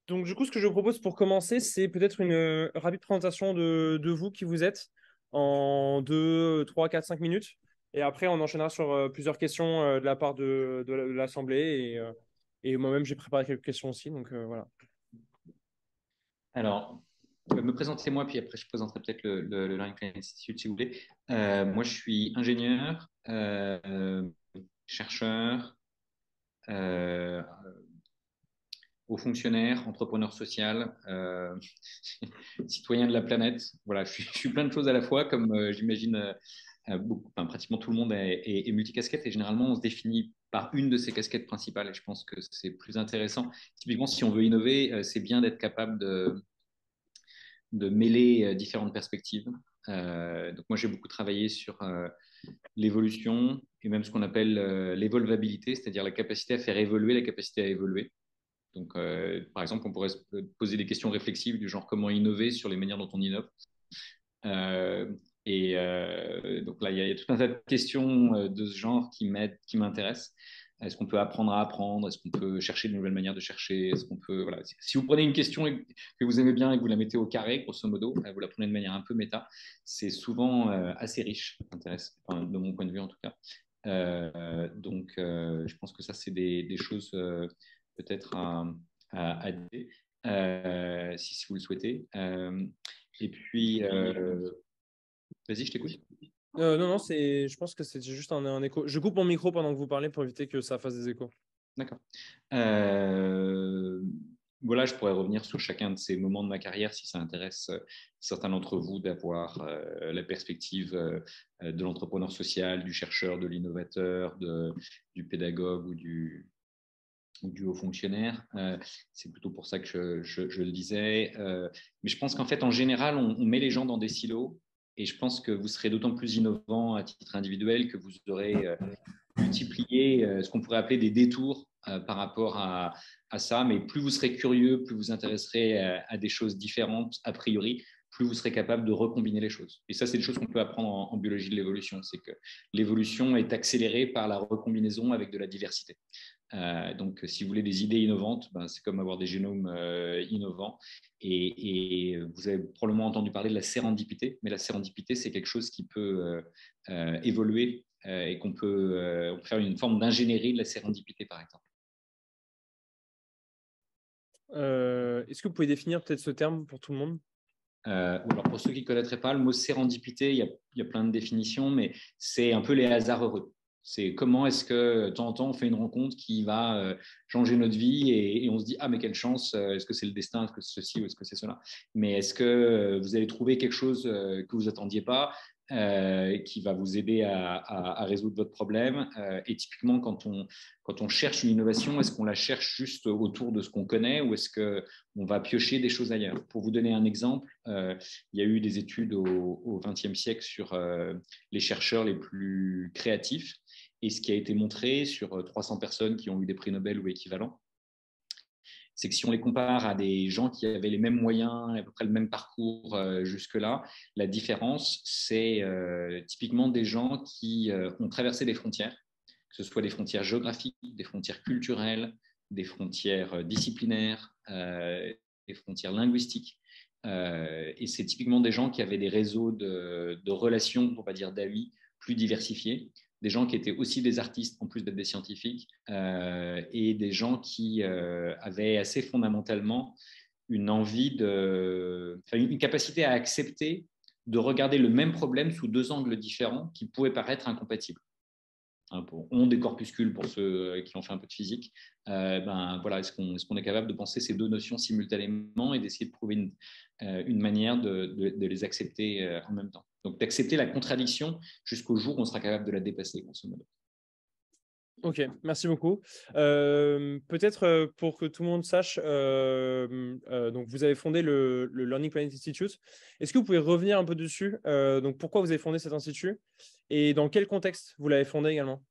Donc, du coup, ce que je vous propose pour commencer, c'est peut-être une rapide présentation de vous, qui vous êtes, en 2, 3, 4, 5 minutes. Et après, on enchaînera sur plusieurs questions de la part de l'Assemblée. Et moi-même, j'ai préparé quelques questions aussi. Donc, voilà. Alors, me présentez moi, puis après je présenterai peut-être le Learning Plan Institute si vous voulez. Moi, je suis ingénieur, chercheur, euh, haut fonctionnaire, entrepreneur social, citoyen de la planète. Voilà, je suis plein de choses à la fois, comme j'imagine enfin, pratiquement tout le monde est multicasquette et généralement on se définit par une de ces casquettes principales et je pense que c'est plus intéressant. Typiquement, si on veut innover, c'est bien d'être capable de mêler différentes perspectives. Donc moi, j'ai beaucoup travaillé sur l'évolution et même ce qu'on appelle l'évolvabilité, c'est-à-dire la capacité à faire évoluer, la capacité à évoluer. Donc, par exemple, on pourrait se poser des questions réflexives du genre comment innover sur les manières dont on innove. Euh, donc là, il y a tout un tas de questions de ce genre qui m'intéressent. Est-ce qu'on peut apprendre à apprendre? Est-ce qu'on peut chercher de nouvelles manières de chercher? Est-ce qu'on peut, voilà. Si vous prenez une question que vous aimez bien et que vous la mettez au carré, grosso modo, vous la prenez de manière un peu méta, c'est souvent assez riche, intéressant, enfin, de mon point de vue en tout cas. Je pense que ça, c'est des choses peut-être à aider, si vous le souhaitez. Et puis, vas-y, je t'écoute. Non, non, je pense que c'est juste un écho. Je coupe mon micro pendant que vous parlez pour éviter que ça fasse des échos. D'accord. Euh, voilà, je pourrais revenir sur chacun de ces moments de ma carrière si ça intéresse certains d'entre vous d'avoir la perspective de l'entrepreneur social, du chercheur, de l'innovateur, du pédagogue ou du haut fonctionnaire. C'est plutôt pour ça que je le disais. Mais je pense qu'en fait, en général, on met les gens dans des silos et je pense que vous serez d'autant plus innovant à titre individuel que vous aurez multiplier ce qu'on pourrait appeler des détours par rapport à ça. Mais plus vous serez curieux, plus vous intéresserez à des choses différentes a priori, plus vous serez capable de recombiner les choses. Et ça, c'est des choses qu'on peut apprendre en biologie de l'évolution. C'est que l'évolution est accélérée par la recombinaison avec de la diversité. Donc, si vous voulez des idées innovantes, ben, c'est comme avoir des génomes innovants. Et vous avez probablement entendu parler de la sérendipité, mais la sérendipité, c'est quelque chose qui peut évoluer et on peut faire une forme d'ingénierie de la sérendipité, par exemple. Est-ce que vous pouvez définir peut-être ce terme pour tout le monde? Ou alors pour ceux qui ne connaîtraient pas, le mot sérendipité, il y a plein de définitions, mais c'est un peu les hasards heureux. C'est comment est-ce que de temps en temps on fait une rencontre qui va changer notre vie et on se dit ah mais quelle chance, est-ce que c'est le destin, est-ce que c'est ceci ou est-ce que c'est cela. Mais est-ce que vous allez trouver quelque chose que vous attendiez pas qui va vous aider à résoudre votre problème. Et typiquement quand on cherche une innovation, est-ce qu'on la cherche juste autour de ce qu'on connaît ou est-ce que on va piocher des choses ailleurs. Pour vous donner un exemple, il y a eu des études au XXe siècle sur les chercheurs les plus créatifs. Et ce qui a été montré sur 300 personnes qui ont eu des prix Nobel ou équivalents, c'est que si on les compare à des gens qui avaient les mêmes moyens, à peu près le même parcours jusque-là, la différence, c'est typiquement des gens qui ont traversé des frontières, que ce soit des frontières géographiques, des frontières culturelles, des frontières disciplinaires, des frontières linguistiques. Et c'est typiquement des gens qui avaient des réseaux de relations, on va dire d'amis, plus diversifiés, des gens qui étaient aussi des artistes en plus d'être des scientifiques, et des gens qui avaient assez fondamentalement une envie enfin, une capacité à accepter de regarder le même problème sous deux angles différents qui pouvaient paraître incompatibles. Hein, ondes et corpuscules pour ceux qui ont fait un peu de physique, ben, voilà, est-ce qu'on est capable de penser ces deux notions simultanément et d'essayer de trouver une manière de les accepter en même temps. Donc d'accepter la contradiction jusqu'au jour où on sera capable de la dépasser, grosso modo. Ok, merci beaucoup. Peut-être pour que tout le monde sache, donc vous avez fondé le Learning Planet Institute. Est-ce que vous pouvez revenir un peu dessus? Donc pourquoi vous avez fondé cet institut et dans quel contexte vous l'avez fondé également?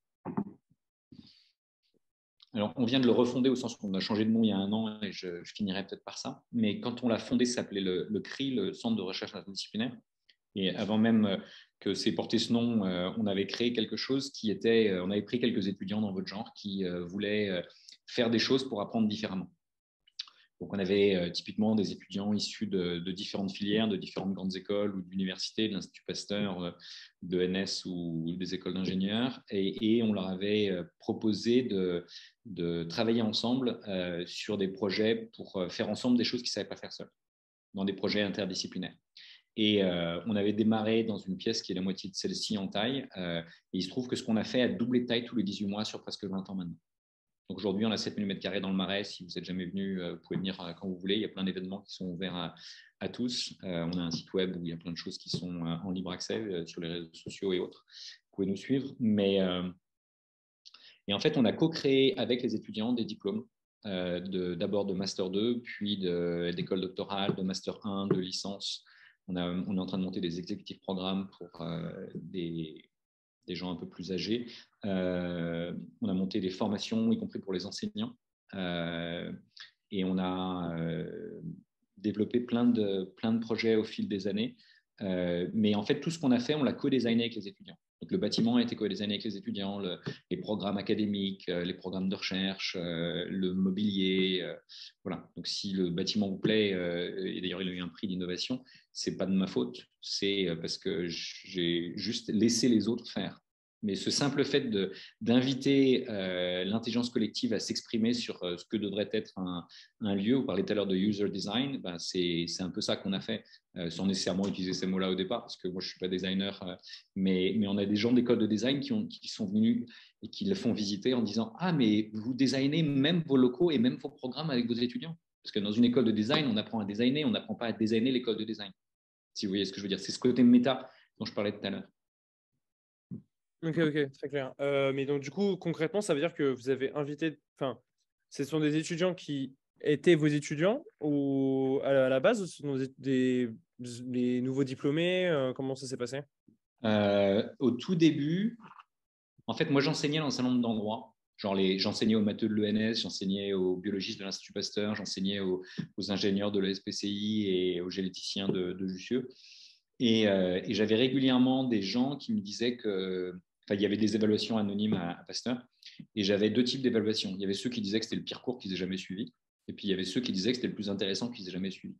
Alors, on vient de le refonder au sens qu'on a changé de nom il y a un an et je finirai peut-être par ça. Mais quand on l'a fondé, ça s'appelait le CRI, le Centre de recherche interdisciplinaire. Et avant même que c'est porté ce nom, on avait créé quelque chose qui était, on avait pris quelques étudiants dans votre genre qui voulaient faire des choses pour apprendre différemment. Donc, on avait typiquement des étudiants issus de différentes filières, de différentes grandes écoles ou d'universités, de l'Institut Pasteur, de NS ou des écoles d'ingénieurs. Et on leur avait proposé de travailler ensemble sur des projets pour faire ensemble des choses qu'ils ne savaient pas faire seuls, dans des projets interdisciplinaires. Et on avait démarré dans une pièce qui est la moitié de celle-ci en taille. Et il se trouve que ce qu'on a fait a doublé de taille tous les 18 mois sur presque 20 ans maintenant. Donc aujourd'hui, on a 7000 m² dans le Marais. Si vous n'êtes jamais venu, vous pouvez venir quand vous voulez. Il y a plein d'événements qui sont ouverts à tous. On a un site web où il y a plein de choses qui sont en libre accès sur les réseaux sociaux et autres. Vous pouvez nous suivre. Et en fait, on a co-créé avec les étudiants des diplômes, d'abord de Master 2, puis d'école doctorale, de Master 1, de licence. On est en train de monter des executive programmes pour des gens un peu plus âgés. On a monté des formations, y compris pour les enseignants. Et on a développé plein de projets au fil des années. Mais en fait, tout ce qu'on a fait, on l'a co-designé avec les étudiants. Donc, le bâtiment a été co-designé avec les étudiants, les programmes académiques, les programmes de recherche, le mobilier. Voilà. Donc, si le bâtiment vous plaît, et d'ailleurs, il a eu un prix d'innovation, c'est pas de ma faute, c'est parce que j'ai juste laissé les autres faire. Mais ce simple fait d'inviter l'intelligence collective à s'exprimer sur ce que devrait être un lieu, vous parlez tout à l'heure de user design, ben c'est un peu ça qu'on a fait, sans nécessairement utiliser ces mots-là au départ, parce que moi je ne suis pas designer, mais on a des gens d'école de design qui sont venus et qui le font visiter en disant « Ah, mais vous designez même vos locaux et même vos programmes avec vos étudiants ». Parce que dans une école de design, on apprend à designer, on n'apprend pas à designer l'école de design. Si vous voyez ce que je veux dire, c'est ce côté méta dont je parlais tout à l'heure. Ok, très clair. Mais donc, du coup, concrètement, ça veut dire que vous avez invité, enfin, ce sont des étudiants qui étaient vos étudiants ou à la base, ce sont des nouveaux diplômés, comment ça s'est passé? Au tout début, en fait, moi, j'enseignais dans un certain nombre d'endroits. Genre, j'enseignais aux matheux de l'ENS, j'enseignais aux biologistes de l'Institut Pasteur, j'enseignais aux ingénieurs de l'ESPCI et aux généticiens de Jussieu. Et j'avais régulièrement des gens qui me disaient que, enfin, il y avait des évaluations anonymes à Pasteur, et j'avais deux types d'évaluations. Il y avait ceux qui disaient que c'était le pire cours qu'ils aient jamais suivi, et puis il y avait ceux qui disaient que c'était le plus intéressant qu'ils aient jamais suivi.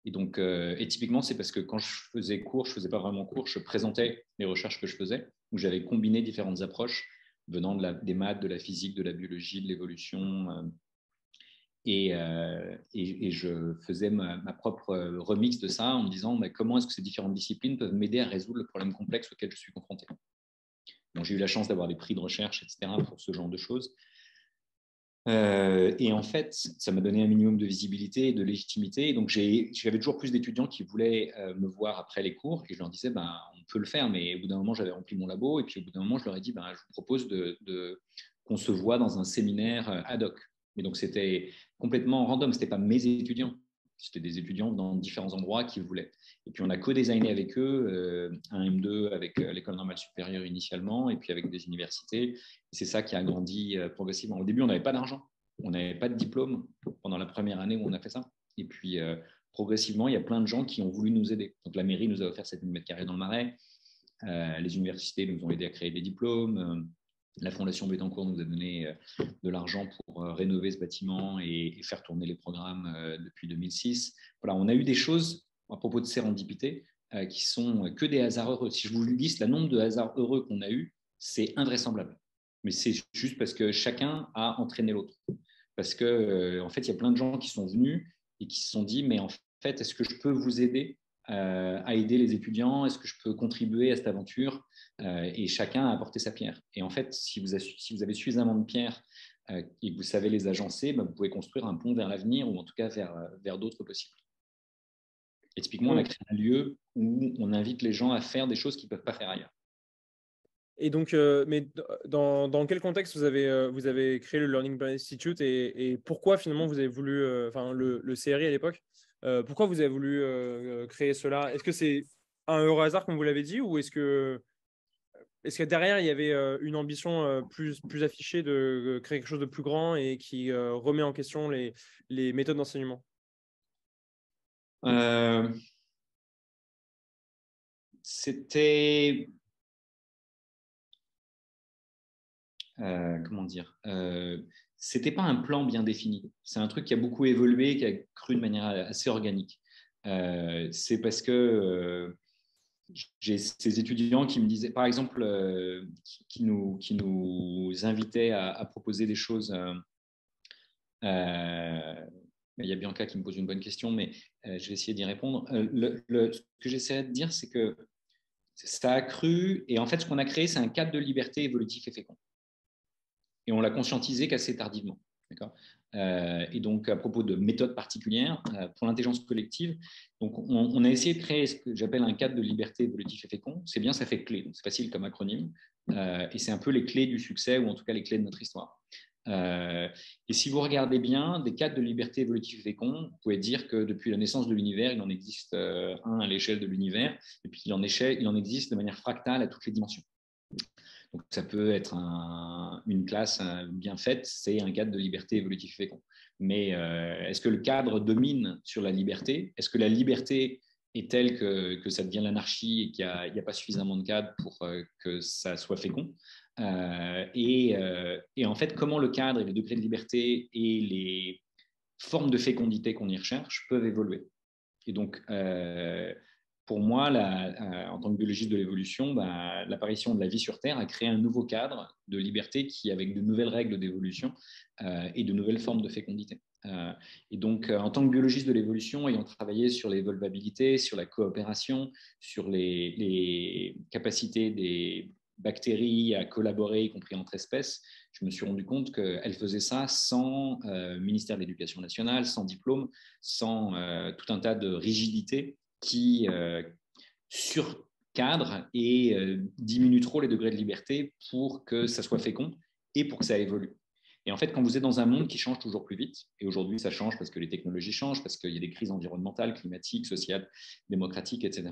Et donc, et typiquement, c'est parce que quand je faisais cours, je ne faisais pas vraiment cours, je présentais les recherches que je faisais, où j'avais combiné différentes approches venant des maths, de la physique, de la biologie, de l'évolution. Et je faisais ma propre remix de ça en me disant bah, comment est-ce que ces différentes disciplines peuvent m'aider à résoudre le problème complexe auquel je suis confronté. Bon, j'ai eu la chance d'avoir des prix de recherche, etc., pour ce genre de choses. Et en fait, ça m'a donné un minimum de visibilité et de légitimité. Et donc, j'avais toujours plus d'étudiants qui voulaient me voir après les cours. Et je leur disais, ben, on peut le faire. Mais au bout d'un moment, j'avais rempli mon labo. Et puis, au bout d'un moment, je leur ai dit, ben, je vous propose qu'on se voit dans un séminaire ad hoc. Et donc, c'était complètement random. Ce n'était pas mes étudiants. C'était des étudiants dans différents endroits qui voulaient. Et puis, on a co-designé avec eux un M2 avec l'école normale supérieure initialement, et puis avec des universités. Et c'est ça qui a grandi progressivement. Au début, on n'avait pas d'argent, on n'avait pas de diplôme pendant la première année où on a fait ça. Et puis, progressivement, il y a plein de gens qui ont voulu nous aider. Donc, la mairie nous a offert 7000 m² dans le Marais. Les universités nous ont aidés à créer des diplômes. La Fondation Bettencourt nous a donné de l'argent pour rénover ce bâtiment et faire tourner les programmes depuis 2006. Voilà, on a eu des choses à propos de sérendipité qui sont que des hasards heureux. Si je vous liste le nombre de hasards heureux qu'on a eu, c'est invraisemblable. Mais c'est juste parce que chacun a entraîné l'autre. Parce que en fait, il y a plein de gens qui sont venus et qui se sont dit, mais en fait, est-ce que je peux vous aider à aider les étudiants? Est-ce que je peux contribuer à cette aventure? Et chacun a apporté sa pierre. Et en fait, si vous avez suffisamment de pierres et que vous savez les agencer, bah, vous pouvez construire un pont vers l'avenir ou en tout cas vers d'autres possibles. Et typiquement, on a créé un lieu où on invite les gens à faire des choses qu'ils ne peuvent pas faire ailleurs. Et donc, mais dans quel contexte vous avez créé le Learning Plan Institute et pourquoi finalement vous avez voulu, enfin le CRI à l'époque, pourquoi vous avez voulu créer cela? Est-ce que c'est un heureux hasard comme vous l'avez dit ou est-ce que derrière il y avait une ambition plus affichée de créer quelque chose de plus grand et qui remet en question les méthodes d'enseignement? C'était comment dire ce n'était pas un plan bien défini. C'est un truc qui a beaucoup évolué, qui a cru de manière assez organique. C'est parce que j'ai ces étudiants qui me disaient, par exemple, qui nous invitaient à proposer des choses. Il y a Bianca qui me pose une bonne question, mais je vais essayer d'y répondre. Ce que j'essaierai de dire, c'est que ça a cru, et en fait, ce qu'on a créé, c'est un cadre de liberté évolutif et fécond. Et on l'a conscientisé qu'assez tardivement. Et donc, à propos de méthodes particulières pour l'intelligence collective, donc on a essayé de créer ce que j'appelle un cadre de liberté évolutif et fécond. C'est bien, ça fait clé, donc c'est facile comme acronyme. Et c'est un peu les clés du succès, ou en tout cas les clés de notre histoire. Et si vous regardez bien, des cadres de liberté évolutive et fécond, vous pouvez dire que depuis la naissance de l'univers, il en existe un à l'échelle de l'univers, et puis il en existe de manière fractale à toutes les dimensions. Donc, ça peut être une classe bien faite, c'est un cadre de liberté évolutive et fécond. Mais est-ce que le cadre domine sur la liberté? Est-ce que la liberté est telle que ça devient l'anarchie et qu'il n'y a pas suffisamment de cadre pour que ça soit fécond? Et en fait, comment le cadre et les degrés de liberté et les formes de fécondité qu'on y recherche peuvent évoluer. Et donc, pour moi, en tant que biologiste de l'évolution, l'apparition de la vie sur Terre a créé un nouveau cadre de liberté avec de nouvelles règles d'évolution et de nouvelles formes de fécondité. Et donc, en tant que biologiste de l'évolution, ayant travaillé sur l'évolvabilité, sur la coopération, sur les capacités des bactéries à collaborer, y compris entre espèces, je me suis rendu compte qu'elles faisaient ça sans ministère de l'Éducation nationale, sans diplôme, sans tout un tas de rigidités qui surcadrent et diminuent trop les degrés de liberté pour que ça soit fécond et pour que ça évolue. Et en fait, quand vous êtes dans un monde qui change toujours plus vite, et aujourd'hui ça change parce que les technologies changent, parce qu'il y a des crises environnementales, climatiques, sociales, démocratiques, etc.,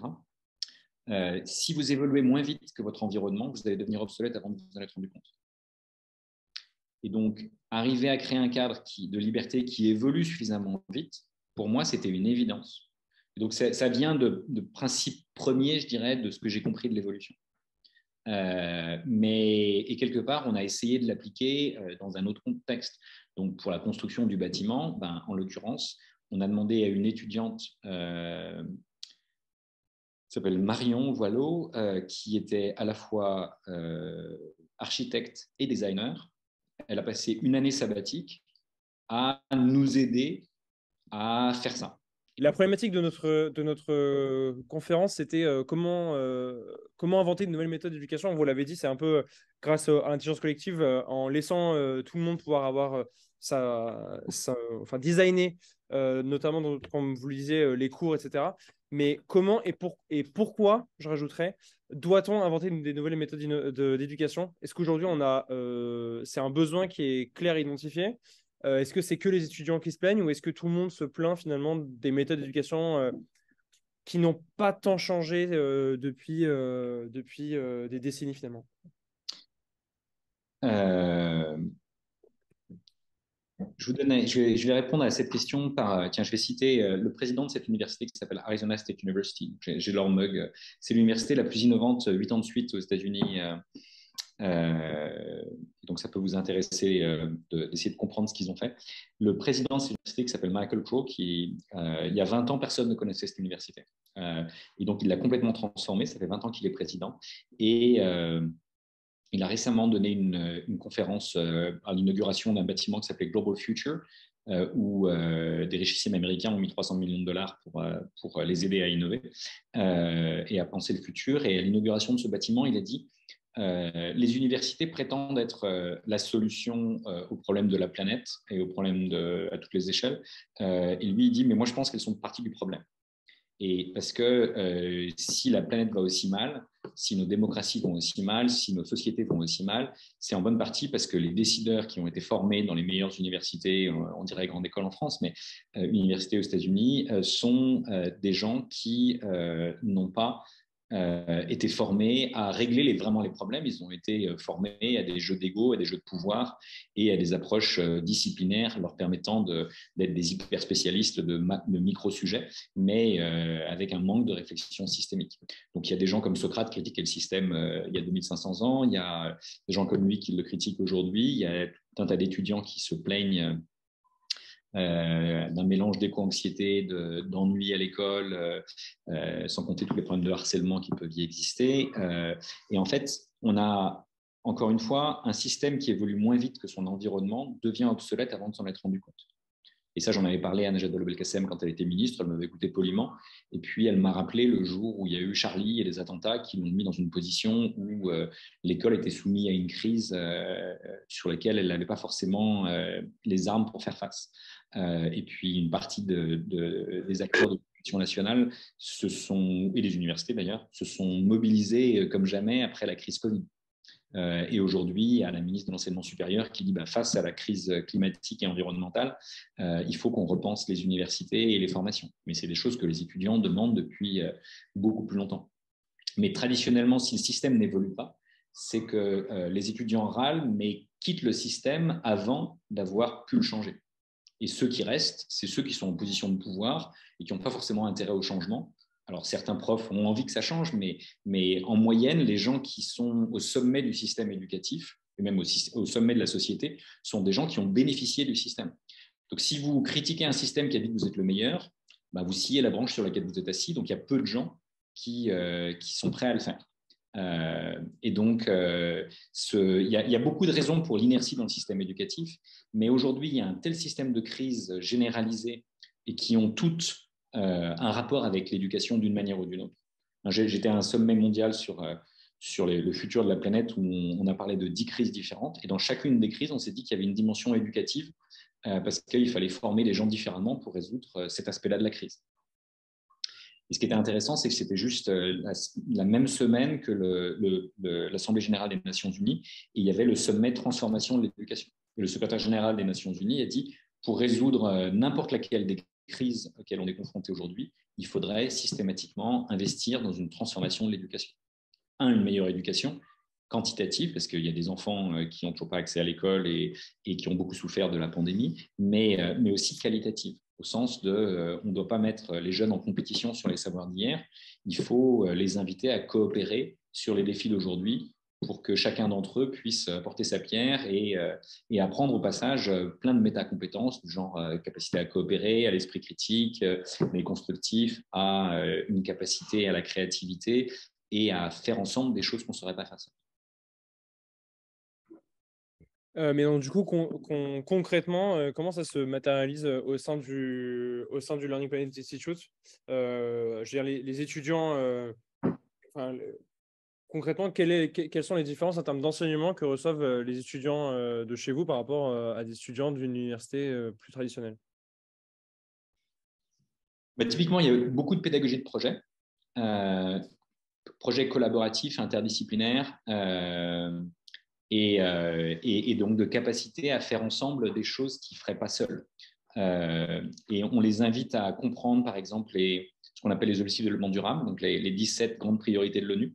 si vous évoluez moins vite que votre environnement, vous allez devenir obsolète avant de vous en être rendu compte. Et donc, arriver à créer un cadre de liberté qui évolue suffisamment vite, pour moi, c'était une évidence. Et donc, ça vient de principes premiers, je dirais, de ce que j'ai compris de l'évolution. Et quelque part, on a essayé de l'appliquer dans un autre contexte. Donc, pour la construction du bâtiment, en l'occurrence, on a demandé à une étudiante qui s'appelle Marion Voileau, qui était à la fois architecte et designer. Elle a passé une année sabbatique à nous aider à faire ça. La problématique de notre conférence, c'était comment inventer de nouvelles méthodes d'éducation. Vous l'avez dit, c'est un peu grâce à l'intelligence collective, en laissant tout le monde pouvoir avoir enfin, designer, notamment comme vous le disiez, les cours, etc. Mais comment et pourquoi, je rajouterais, doit-on inventer des nouvelles méthodes d'éducation? Est-ce qu'aujourd'hui, c'est un besoin qui est clair et identifié? Est-ce que c'est que les étudiants qui se plaignent ou est-ce que tout le monde se plaint finalement des méthodes d'éducation qui n'ont pas tant changé depuis des décennies finalement? Je vais répondre à cette question tiens, je vais citer le président de cette université qui s'appelle Arizona State University. J'ai leur mug. C'est l'université la plus innovante 8 ans de suite aux États-Unis. Donc, ça peut vous intéresser d'essayer de comprendre ce qu'ils ont fait. Le président de cette université qui s'appelle Michael Crow, il y a 20 ans, personne ne connaissait cette université. Et donc, il l'a complètement transformée. Ça fait 20 ans qu'il est président. Et il a récemment donné une conférence à l'inauguration d'un bâtiment qui s'appelait Global Future, où des richissimes américains ont mis 300 millions de dollars pour les aider à innover et à penser le futur. Et à l'inauguration de ce bâtiment, il a dit les universités prétendent être la solution aux problèmes de la planète et aux problèmes à toutes les échelles. Et lui, il dit, mais moi, je pense qu'elles sont partie du problème. Et parce que si la planète va aussi mal, si nos démocraties vont aussi mal, si nos sociétés vont aussi mal, c'est en bonne partie parce que les décideurs qui ont été formés dans les meilleures universités, on dirait grande école en France, mais universités aux États-Unis, sont des gens qui n'ont pas étaient formés à régler vraiment les problèmes. Ils ont été formés à des jeux d'ego, à des jeux de pouvoir et à des approches disciplinaires leur permettant d'être des hyper spécialistes de micro-sujets, mais avec un manque de réflexion systémique. Donc, il y a des gens comme Socrate qui critiquaient le système il y a 2500 ans, il y a des gens comme lui qui le critiquent aujourd'hui, il y a tout un tas d'étudiants qui se plaignent d'un mélange d'éco-anxiété, d'ennui à l'école, sans compter tous les problèmes de harcèlement qui peuvent y exister. Et en fait, on a encore une fois un système qui évolue moins vite que son environnement devient obsolète avant de s'en être rendu compte. Et ça, j'en avais parlé à Najat Vallaud-Belkacem quand elle était ministre, elle m'avait écouté poliment. Et puis, elle m'a rappelé le jour où il y a eu Charlie et les attentats qui l'ont mis dans une position où l'école était soumise à une crise sur laquelle elle n'avait pas forcément les armes pour faire face. Et puis, une partie des acteurs de l'éducation nationale et des universités d'ailleurs, se sont mobilisés comme jamais après la crise Covid. Et aujourd'hui, à la ministre de l'Enseignement supérieur qui dit face à la crise climatique et environnementale, il faut qu'on repense les universités et les formations. Mais c'est des choses que les étudiants demandent depuis beaucoup plus longtemps. Mais traditionnellement, si le système n'évolue pas, c'est que les étudiants râlent, mais quittent le système avant d'avoir pu le changer. Et ceux qui restent, c'est ceux qui sont en position de pouvoir et qui n'ont pas forcément intérêt au changement. Alors, certains profs ont envie que ça change, mais en moyenne, les gens qui sont au sommet du système éducatif, et même au sommet de la société, sont des gens qui ont bénéficié du système. Donc, si vous critiquez un système qui a dit que vous êtes le meilleur, vous sciez la branche sur laquelle vous êtes assis. Donc, il y a peu de gens qui sont prêts à le faire. Et donc, il y a beaucoup de raisons pour l'inertie dans le système éducatif, mais aujourd'hui, il y a un tel système de crise généralisé et qui ont toutes un rapport avec l'éducation d'une manière ou d'une autre. J'étais à un sommet mondial sur le futur de la planète où on a parlé de 10 crises différentes, et dans chacune des crises, on s'est dit qu'il y avait une dimension éducative parce qu'il fallait former les gens différemment pour résoudre cet aspect-là de la crise. Et ce qui était intéressant, c'est que c'était juste la même semaine que l'Assemblée générale des Nations unies, et il y avait le sommet transformation de l'éducation. Et le secrétaire général des Nations unies a dit, pour résoudre n'importe laquelle des crises auxquelles on est confronté aujourd'hui, il faudrait systématiquement investir dans une transformation de l'éducation. Une meilleure éducation quantitative, parce qu'il y a des enfants qui n'ont toujours pas accès à l'école et qui ont beaucoup souffert de la pandémie, mais aussi qualitative, au sens de on ne doit pas mettre les jeunes en compétition sur les savoirs d'hier, il faut les inviter à coopérer sur les défis d'aujourd'hui pour que chacun d'entre eux puisse porter sa pierre et apprendre au passage plein de métacompétences, du genre capacité à coopérer, à l'esprit critique, mais constructif, à une capacité à la créativité et à faire ensemble des choses qu'on ne saurait pas faire ça. Mais donc, du coup, concrètement, comment ça se matérialise au sein du Learning Planet Institute? Je veux dire, les étudiants, concrètement, quelles sont les différences en termes d'enseignement que reçoivent les étudiants de chez vous par rapport à des étudiants d'une université plus traditionnelle? Typiquement, il y a beaucoup de pédagogie de projet. Projets collaboratifs, interdisciplinaires, et donc de capacité à faire ensemble des choses qu'ils ne feraient pas seuls. Et on les invite à comprendre, par exemple, ce qu'on appelle les objectifs de développement durable, donc les 17 grandes priorités de l'ONU.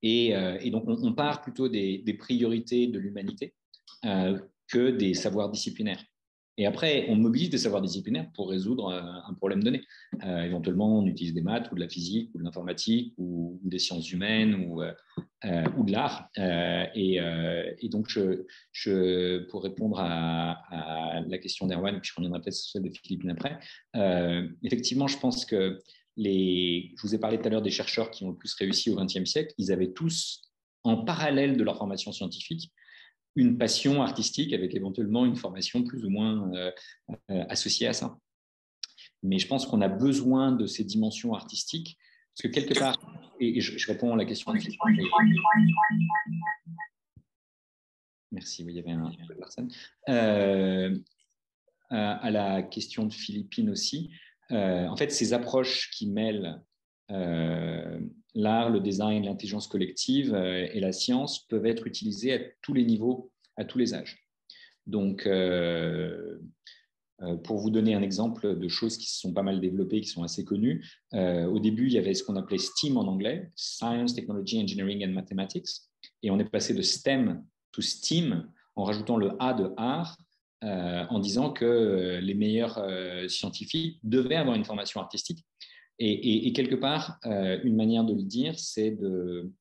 Et donc, on part plutôt des priorités de l'humanité que des savoirs disciplinaires. Et après, on mobilise des savoirs disciplinaires pour résoudre un problème donné. Éventuellement, on utilise des maths ou de la physique ou de l'informatique ou des sciences humaines ou de l'art. Et donc, pour répondre à la question d'Erwan, puis je reviendrai peut-être sur celle de Philippine après, effectivement, je pense que je vous ai parlé tout à l'heure des chercheurs qui ont le plus réussi au XXe siècle, ils avaient tous, en parallèle de leur formation scientifique, une passion artistique avec éventuellement une formation plus ou moins associée à ça. Mais je pense qu'on a besoin de ces dimensions artistiques, parce que quelque part, et je réponds à la question. Merci, oui, il y avait un peu de personne. À la question de Philippine aussi. En fait, ces approches qui mêlent l'art, le design, l'intelligence collective et la science peuvent être utilisées à tous les niveaux, à tous les âges. Donc, Pour vous donner un exemple de choses qui se sont pas mal développées, qui sont assez connues, au début, il y avait ce qu'on appelait STEAM en anglais, Science, Technology, Engineering and Mathematics, et on est passé de STEM to STEAM en rajoutant le A de art, en disant que les meilleurs scientifiques devaient avoir une formation artistique. Et quelque part, une manière de le dire, c'est de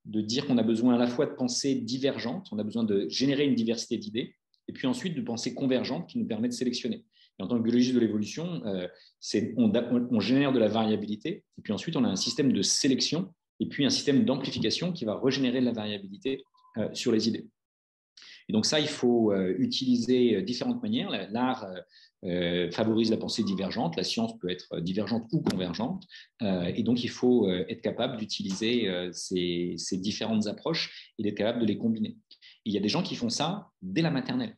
dire qu'on a besoin à la fois de pensées divergentes, on a besoin de générer une diversité d'idées, et puis ensuite de pensées convergentes qui nous permettent de sélectionner. Et en tant que biologiste de l'évolution, on génère de la variabilité, et puis ensuite on a un système de sélection, et puis un système d'amplification qui va régénérer de la variabilité sur les idées. Et donc ça, il faut utiliser différentes manières. L'art favorise la pensée divergente, la science peut être divergente ou convergente, et donc il faut être capable d'utiliser ces différentes approches et d'être capable de les combiner. Et il y a des gens qui font ça dès la maternelle.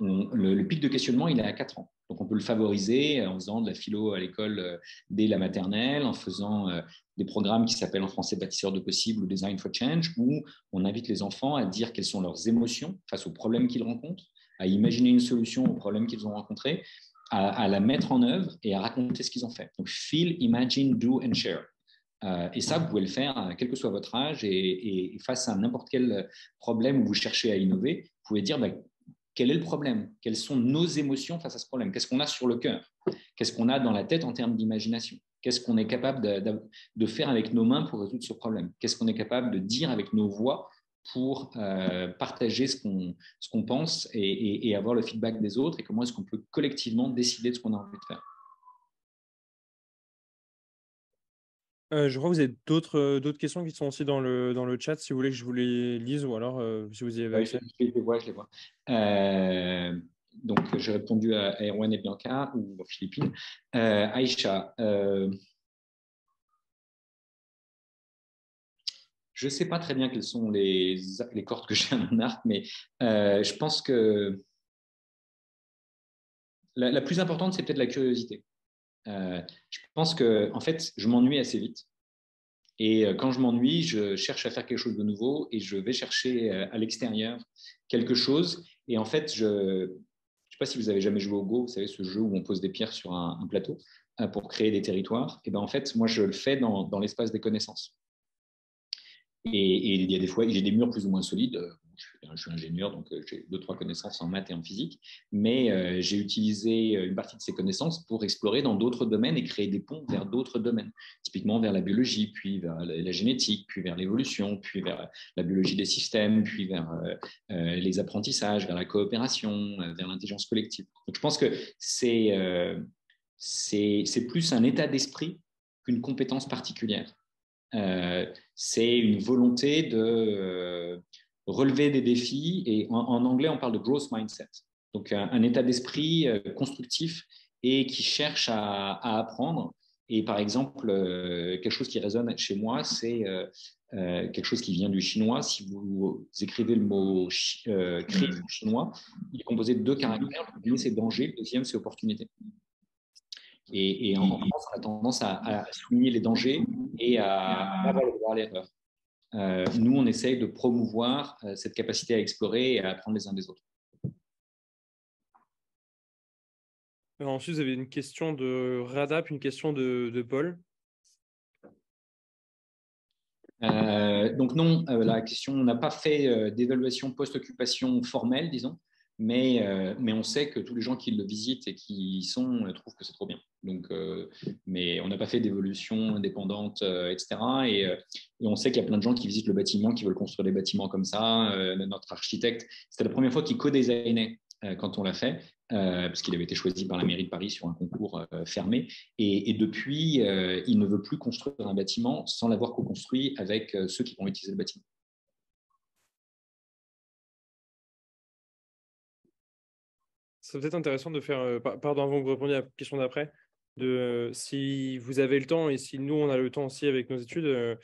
Le pic de questionnement, il est à 4 ans. Donc, on peut le favoriser en faisant de la philo à l'école dès la maternelle, en faisant des programmes qui s'appellent en français Bâtisseurs de possibles ou Design for Change, où on invite les enfants à dire quelles sont leurs émotions face aux problèmes qu'ils rencontrent, à imaginer une solution aux problèmes qu'ils ont rencontrés, à la mettre en œuvre et à raconter ce qu'ils ont fait. Donc, feel, imagine, do and share. Et ça, vous pouvez le faire quel que soit votre âge et face à n'importe quel problème où vous cherchez à innover, vous pouvez dire quel est le problème? Quelles sont nos émotions face à ce problème? Qu'est-ce qu'on a sur le cœur? Qu'est-ce qu'on a dans la tête en termes d'imagination? Qu'est-ce qu'on est capable de faire avec nos mains pour résoudre ce problème? Qu'est-ce qu'on est capable de dire avec nos voix pour partager ce qu'on pense et avoir le feedback des autres? Et comment est-ce qu'on peut collectivement décider de ce qu'on a envie de faire? Je crois que vous avez d'autres questions qui sont aussi dans le chat, si vous voulez que je vous les lise, ou alors si vous y avez accès. Je les vois, je les vois. Donc, j'ai répondu à Erwan et Bianca, ou aux Philippines. Aïcha, je ne sais pas très bien quelles sont les cordes que j'ai à mon arc, mais je pense que la plus importante, c'est peut-être la curiosité. Je pense que, en fait, je m'ennuie assez vite. Et quand je m'ennuie, je cherche à faire quelque chose de nouveau et je vais chercher à l'extérieur quelque chose. Et en fait, je ne sais pas si vous avez jamais joué au Go, vous savez, ce jeu où on pose des pierres sur un plateau pour créer des territoires. Et ben en fait, moi, je le fais dans l'espace des connaissances. Et il y a des fois, j'ai des murs plus ou moins solides. Je suis ingénieur, donc j'ai 2-3 connaissances en maths et en physique. Mais j'ai utilisé une partie de ces connaissances pour explorer dans d'autres domaines et créer des ponts vers d'autres domaines. Typiquement vers la biologie, puis vers la génétique, puis vers l'évolution, puis vers la biologie des systèmes, puis vers les apprentissages, vers la coopération, vers l'intelligence collective. Donc je pense que c'est plus un état d'esprit qu'une compétence particulière. C'est une volonté de relever des défis et en anglais on parle de growth mindset, donc un état d'esprit constructif et qui cherche à apprendre. Et par exemple quelque chose qui résonne chez moi, c'est quelque chose qui vient du chinois. Si vous écrivez le mot crise en chinois, il est composé de 2 caractères. Le premier c'est danger, le deuxième c'est opportunité. Et en France, on a tendance à souligner les dangers et à avoir le droit à l'erreur. Nous, on essaye de promouvoir cette capacité à explorer et à apprendre les uns des autres. Alors, ensuite, vous avez une question de Radap, une question de Paul. Donc non, la question, on n'a pas fait d'évaluation post-occupation formelle, disons, mais on sait que tous les gens qui le visitent et qui y sont trouvent que c'est trop bien. Donc, mais on n'a pas fait d'évolution indépendante, etc. Et on sait qu'il y a plein de gens qui visitent le bâtiment, qui veulent construire des bâtiments comme ça. Notre architecte, c'était la première fois qu'il co-designait quand on l'a fait, parce qu'il avait été choisi par la mairie de Paris sur un concours fermé. Et depuis, il ne veut plus construire un bâtiment sans l'avoir co-construit avec ceux qui vont utiliser le bâtiment. C'est peut-être intéressant de faire, pardon, avant que vous répondiez à la question d'après, si vous avez le temps et si nous, on a le temps aussi avec nos études, de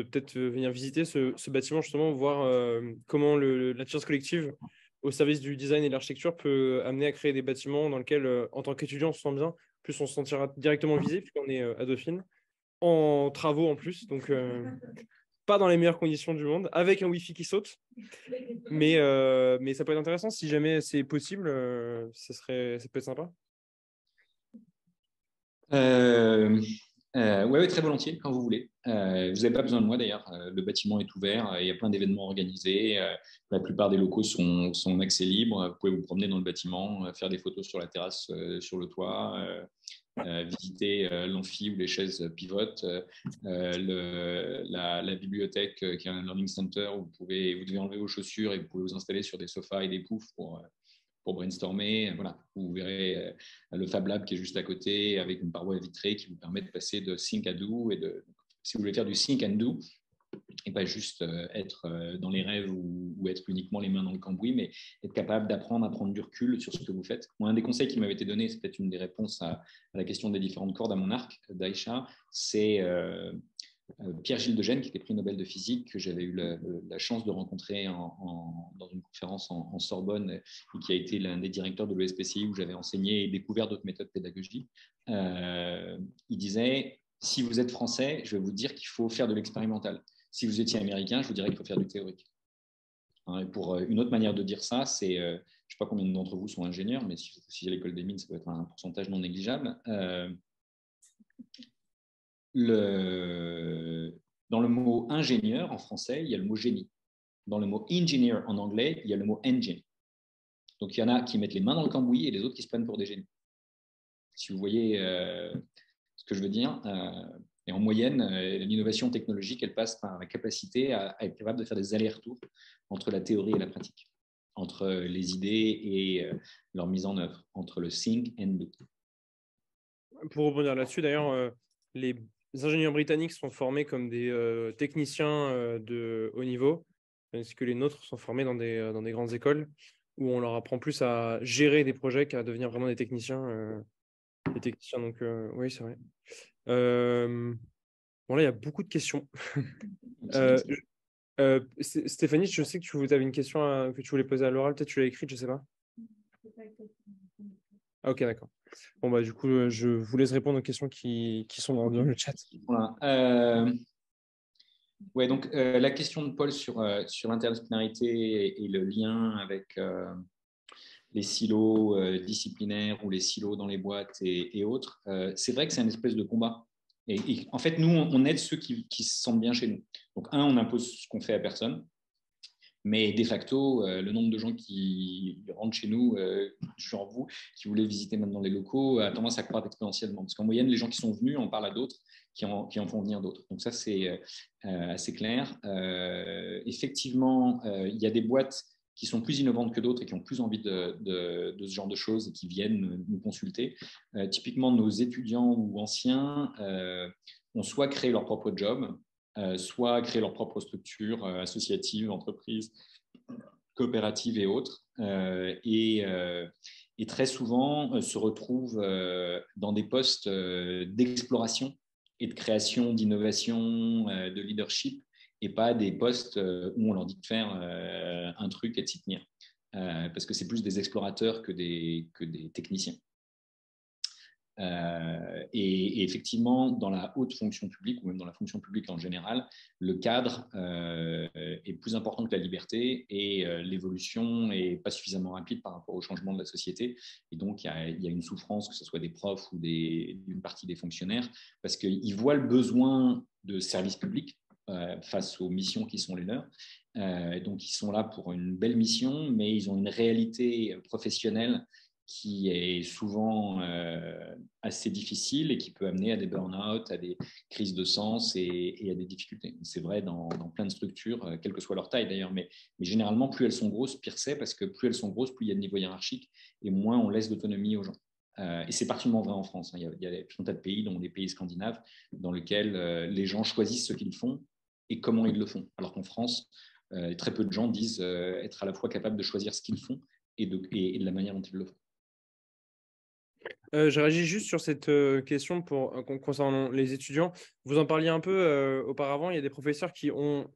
peut-être venir visiter ce bâtiment, justement, voir comment l'intelligence collective au service du design et de l'architecture peut amener à créer des bâtiments dans lesquels, en tant qu'étudiant, on se sent bien, plus on se sentira directement visé, puisqu'on est à Dauphine, en travaux en plus. Donc, pas dans les meilleures conditions du monde, avec un Wi-Fi qui saute. Mais ça peut être intéressant si jamais c'est possible. Ça peut être sympa. Ouais, très volontiers, quand vous voulez. Vous n'avez pas besoin de moi d'ailleurs. Le bâtiment est ouvert. Il y a plein d'événements organisés. La plupart des locaux sont en accès libre. Vous pouvez vous promener dans le bâtiment, faire des photos sur la terrasse, sur le toit, visiter l'amphi où les chaises pivotent, la bibliothèque qui est un learning center où vous devez enlever vos chaussures et vous pouvez vous installer sur des sofas et des poufs pour brainstormer. Voilà. Vous verrez le Fab Lab qui est juste à côté avec une paroi vitrée qui vous permet de passer de think à do. Si vous voulez faire du think and do, et pas juste être dans les rêves ou être uniquement les mains dans le cambouis, mais être capable d'apprendre à prendre du recul sur ce que vous faites. Moi, un des conseils qui m'avait été donné, c'est peut-être une des réponses à la question des différentes cordes à mon arc d'Aïcha, c'est Pierre-Gilles de Gennes, qui était prix Nobel de physique, que j'avais eu la chance de rencontrer dans une conférence en Sorbonne, et qui a été l'un des directeurs de l'ESPCI où j'avais enseigné et découvert d'autres méthodes pédagogiques. Il disait, si vous êtes français, je vais vous dire qu'il faut faire de l'expérimental. Si vous étiez américain, je vous dirais qu'il faut faire du théorique. Et pour une autre manière de dire ça, c'est, je ne sais pas combien d'entre vous sont ingénieurs, mais si à l'école des mines, ça peut être un pourcentage non négligeable. Dans le mot ingénieur en français, il y a le mot génie. Dans le mot engineer en anglais, il y a le mot engine. Donc il y en a qui mettent les mains dans le cambouis et les autres qui se prennent pour des génies. Si vous voyez ce que je veux dire. Et en moyenne, l'innovation technologique, elle passe par la capacité à être capable de faire des allers-retours entre la théorie et la pratique, entre les idées et leur mise en œuvre, entre le think and do. Pour rebondir là-dessus, d'ailleurs, les ingénieurs britanniques sont formés comme des techniciens de haut niveau, tandis que les nôtres sont formés dans des grandes écoles où on leur apprend plus à gérer des projets qu'à devenir vraiment des techniciens. Donc, oui, c'est vrai. Bon, là, il y a beaucoup de questions. Stéphanie, je sais que tu avais une question que tu voulais poser à l'oral. Peut-être tu l'as écrite, je ne sais pas. Ah, ok, d'accord. Bon, bah, du coup, je vous laisse répondre aux questions qui sont dans le chat. Voilà. Ouais, donc la question de Paul sur l'interdisciplinarité et le lien avec les silos disciplinaires ou les silos dans les boîtes et autres, c'est vrai que c'est un espèce de combat. Et en fait, nous, on aide ceux qui se sentent bien chez nous. Donc, on n'impose ce qu'on fait à personne. Mais de facto, le nombre de gens qui rentrent chez nous, genre vous, qui voulez visiter maintenant les locaux, a tendance à croître exponentiellement. Parce qu'en moyenne, les gens qui sont venus en parlent à d'autres qui en font venir d'autres. Donc ça, c'est assez clair. Effectivement, il y a des boîtes qui sont plus innovantes que d'autres et qui ont plus envie de ce genre de choses et qui viennent nous consulter. Typiquement, nos étudiants ou anciens ont soit créé leur propre job, soit créer leur propre structure associative, entreprise, coopérative et autres. Et très souvent se retrouvent dans des postes d'exploration et de création, d'innovation, de leadership, et pas des postes où on leur dit de faire un truc et de s'y tenir. Parce que c'est plus des explorateurs que des techniciens. Et effectivement, dans la haute fonction publique ou même dans la fonction publique en général, le cadre est plus important que la liberté et l'évolution n'est pas suffisamment rapide par rapport au changement de la société. Et donc, il y a une souffrance, que ce soit des profs ou d'une partie des fonctionnaires, parce qu'ils voient le besoin de services publics face aux missions qui sont les leurs. Donc, ils sont là pour une belle mission, mais ils ont une réalité professionnelle qui est souvent assez difficile et qui peut amener à des burn-out, à des crises de sens et à des difficultés. C'est vrai dans plein de structures, quelle que soit leur taille d'ailleurs, mais généralement, plus elles sont grosses, pire c'est, parce que plus elles sont grosses, plus il y a de niveau hiérarchique et moins on laisse d'autonomie aux gens. Et c'est particulièrement vrai en France. Il y a tout un tas de pays, dont les pays scandinaves, dans lesquels les gens choisissent ce qu'ils font et comment ils le font. Alors qu'en France, très peu de gens disent être à la fois capables de choisir ce qu'ils font et de la manière dont ils le font. Je réagis juste sur cette question concernant les étudiants. Vous en parliez un peu auparavant. Il y a des professeurs qui ont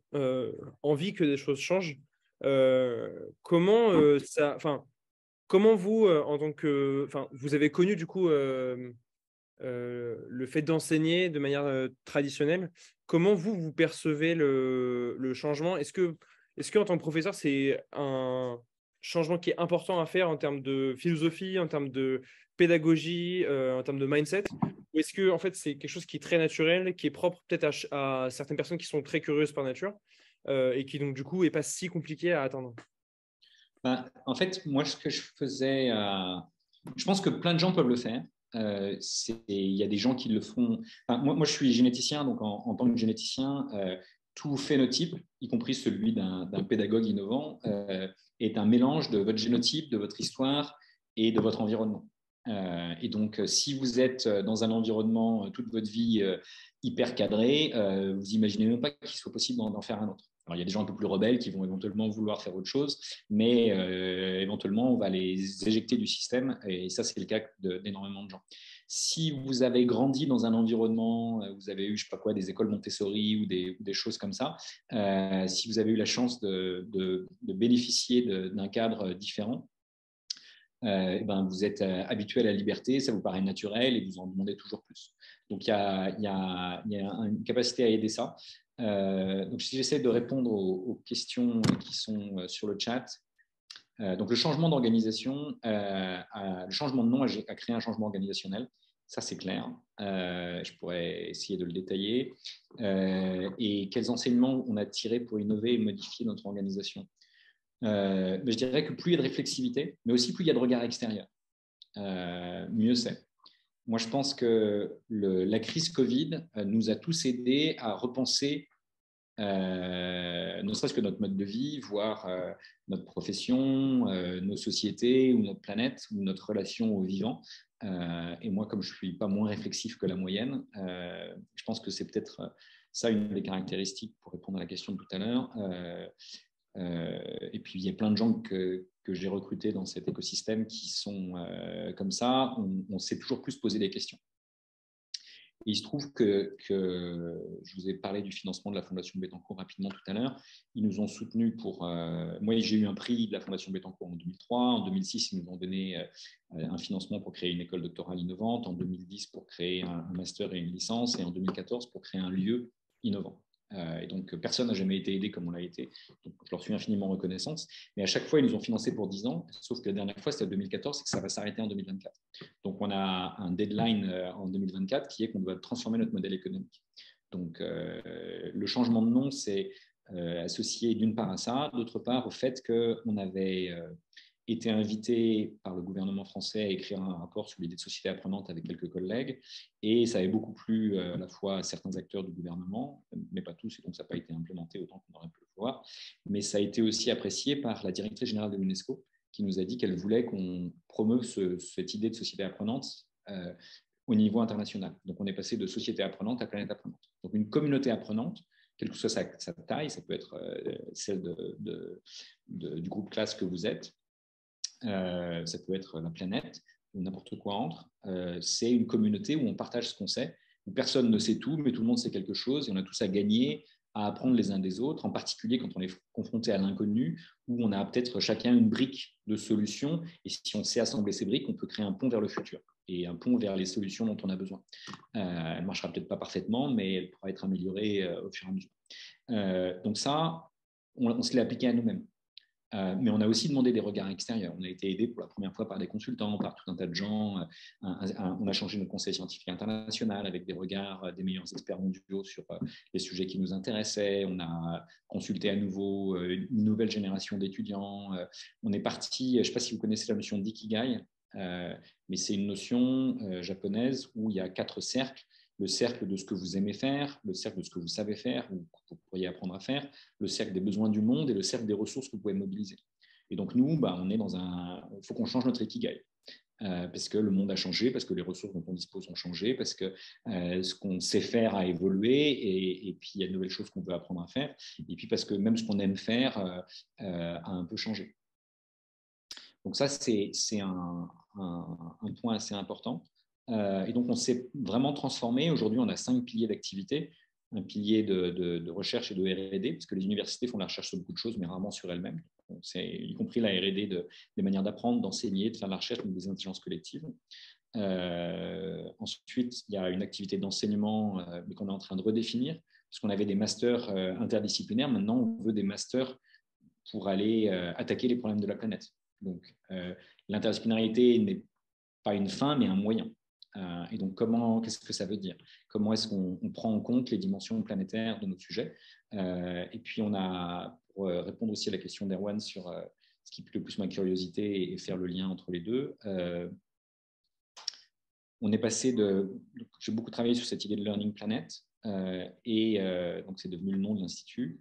envie que des choses changent. Comment comment vous, en tant que, vous avez connu du coup le fait d'enseigner de manière traditionnelle. Comment vous percevez le changement? Est-ce que en tant que professeur, c'est un changement qui est important à faire en termes de philosophie, en termes de pédagogie, en termes de mindset? Ou est-ce que en fait, c'est quelque chose qui est très naturel, qui est propre peut-être à certaines personnes qui sont très curieuses par nature et qui donc du coup est pas si compliqué à atteindre? En fait, moi, ce que je faisais, je pense que plein de gens peuvent le faire. Il y a des gens qui le font. Enfin, moi, je suis généticien, donc en tant que généticien, tout phénotype, y compris celui d'un pédagogue innovant, est un mélange de votre génotype, de votre histoire et de votre environnement. Et donc, si vous êtes dans un environnement toute votre vie hyper cadré, vous imaginez même pas qu'il soit possible d'en faire un autre. Alors, il y a des gens un peu plus rebelles qui vont éventuellement vouloir faire autre chose, mais éventuellement, on va les éjecter du système, et ça, c'est le cas d'énormément de gens. Si vous avez grandi dans un environnement, vous avez eu, je sais pas quoi, des écoles Montessori ou des choses comme ça, si vous avez eu la chance de bénéficier d'un cadre différent, ben, vous êtes habitué à la liberté, ça vous paraît naturel et vous en demandez toujours plus. Donc, il y a une capacité à aider ça. Donc, si j'essaie de répondre aux questions qui sont sur le chat, donc le changement d'organisation, le changement de nom a créé un changement organisationnel. Ça, c'est clair. Je pourrais essayer de le détailler. Et quels enseignements on a tirés pour innover et modifier notre organisation? Mais je dirais que plus il y a de réflexivité, mais aussi plus il y a de regard extérieur, mieux c'est. Moi, je pense que la crise Covid nous a tous aidés à repenser ne serait-ce que notre mode de vie, voire notre profession, nos sociétés ou notre planète ou notre relation au vivant. Et moi, comme je ne suis pas moins réflexif que la moyenne, je pense que c'est peut-être ça une des caractéristiques pour répondre à la question de tout à l'heure. Et puis, il y a plein de gens que j'ai recrutés dans cet écosystème qui sont comme ça. On sait toujours plus poser des questions. Et il se trouve que je vous ai parlé du financement de la Fondation Bettencourt rapidement tout à l'heure. Ils nous ont soutenus pour. Moi, j'ai eu un prix de la Fondation Bettencourt en 2003. En 2006, ils nous ont donné un financement pour créer une école doctorale innovante. En 2010, pour créer un master et une licence. Et en 2014, pour créer un lieu innovant. Et donc, personne n'a jamais été aidé comme on l'a été. Donc, je leur suis infiniment reconnaissante. Mais à chaque fois, ils nous ont financé pour 10 ans. Sauf que la dernière fois, c'était en 2014 et que ça va s'arrêter en 2024. Donc, on a un deadline en 2024 qui est qu'on doit transformer notre modèle économique. Donc, le changement de nom, c'est associé d'une part à ça, d'autre part au fait qu'on avait été invité par le gouvernement français à écrire un rapport sur l'idée de société apprenante avec quelques collègues, et ça avait beaucoup plu à la fois à certains acteurs du gouvernement, mais pas tous, et donc ça n'a pas été implémenté autant qu'on aurait pu le voir, mais ça a été aussi apprécié par la directrice générale de l'UNESCO, qui nous a dit qu'elle voulait qu'on promeuve cette idée de société apprenante au niveau international. Donc, on est passé de société apprenante à planète apprenante. Donc, une communauté apprenante, quelle que soit sa taille, ça peut être celle du groupe classe que vous êtes, ça peut être la planète ou n'importe quoi entre. C'est une communauté où on partage ce qu'on sait, où personne ne sait tout, mais tout le monde sait quelque chose et on a tous à gagner à apprendre les uns des autres, en particulier quand on est confronté à l'inconnu, où on a peut-être chacun une brique de solution, et si on sait assembler ces briques, on peut créer un pont vers le futur et un pont vers les solutions dont on a besoin. Elle ne marchera peut-être pas parfaitement, mais elle pourra être améliorée au fur et à mesure. Donc ça, on se l'est appliqué à nous-mêmes. Mais on a aussi demandé des regards extérieurs. On a été aidé pour la première fois par des consultants, par tout un tas de gens. On a changé notre conseil scientifique international avec des regards des meilleurs experts mondiaux sur les sujets qui nous intéressaient. On a consulté à nouveau une nouvelle génération d'étudiants. On est parti, je ne sais pas si vous connaissez la notion d'ikigai, mais c'est une notion japonaise où il y a 4 cercles. Le cercle de ce que vous aimez faire, le cercle de ce que vous savez faire ou que vous pourriez apprendre à faire, le cercle des besoins du monde et le cercle des ressources que vous pouvez mobiliser. Et donc, nous, on est dans il faut qu'on change notre ikigai. Parce que le monde a changé, parce que les ressources dont on dispose ont changé, parce que ce qu'on sait faire a évolué, et puis il y a de nouvelles choses qu'on veut apprendre à faire, et puis parce que même ce qu'on aime faire a un peu changé. Donc ça, c'est un point assez important. Et donc, on s'est vraiment transformé. Aujourd'hui, on a 5 piliers d'activité. Un pilier de recherche et de R&D, parce que les universités font la recherche sur beaucoup de choses, mais rarement sur elles-mêmes. C'est y compris la R&D des manières d'apprendre, d'enseigner, de faire de la recherche, mais des intelligences collectives. ensuite, il y a une activité d'enseignement, mais qu'on est en train de redéfinir, parce qu'on avait des masters interdisciplinaires. Maintenant, on veut des masters pour aller attaquer les problèmes de la planète. Donc, l'interdisciplinarité n'est pas une fin, mais un moyen. Et donc, qu'est-ce que ça veut dire? Comment est-ce qu'on prend en compte les dimensions planétaires de nos sujets? Et puis, pour répondre aussi à la question d'Erwan sur ce qui pique le plus ma curiosité et faire le lien entre les deux, on est passé j'ai beaucoup travaillé sur cette idée de Learning Planet, donc c'est devenu le nom de l'Institut.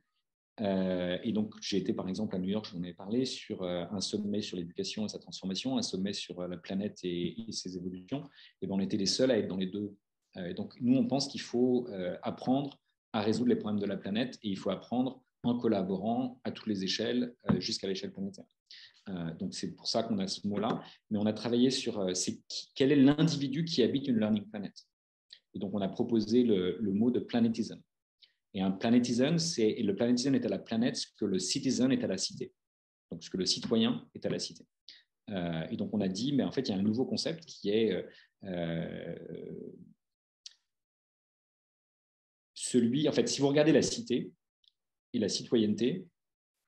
Et donc, j'ai été, par exemple, à New York, je vous en ai parlé, sur un sommet sur l'éducation et sa transformation, un sommet sur la planète et ses évolutions. Et ben, on était les seuls à être dans les deux. Et donc, nous, on pense qu'il faut apprendre à résoudre les problèmes de la planète et il faut apprendre en collaborant à toutes les échelles, jusqu'à l'échelle planétaire. Donc, c'est pour ça qu'on a ce mot-là. Mais on a travaillé sur quel est l'individu qui habite une learning planet. Et donc, on a proposé le mot de planetism. Et un planetism, le planetism est à la planète ce que le citizen est à la cité. Donc, ce que le citoyen est à la cité. Et donc, on a dit, mais en fait, il y a un nouveau concept qui est celui, en fait, si vous regardez la cité et la citoyenneté,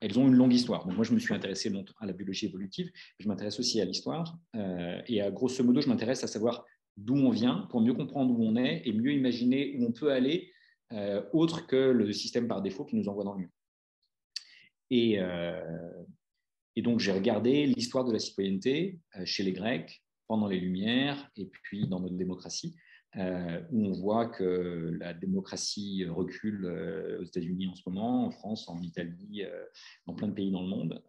elles ont une longue histoire. Donc, moi, je me suis intéressé à la biologie évolutive, je m'intéresse aussi à l'histoire. Et grosso modo, je m'intéresse à savoir d'où on vient pour mieux comprendre où on est et mieux imaginer où on peut aller, autre que le système par défaut qui nous envoie dans le mur. Et donc, j'ai regardé l'histoire de la citoyenneté chez les Grecs, pendant les Lumières, et puis dans notre démocratie, où on voit que la démocratie recule aux États-Unis en ce moment, en France, en Italie, dans plein de pays dans le monde.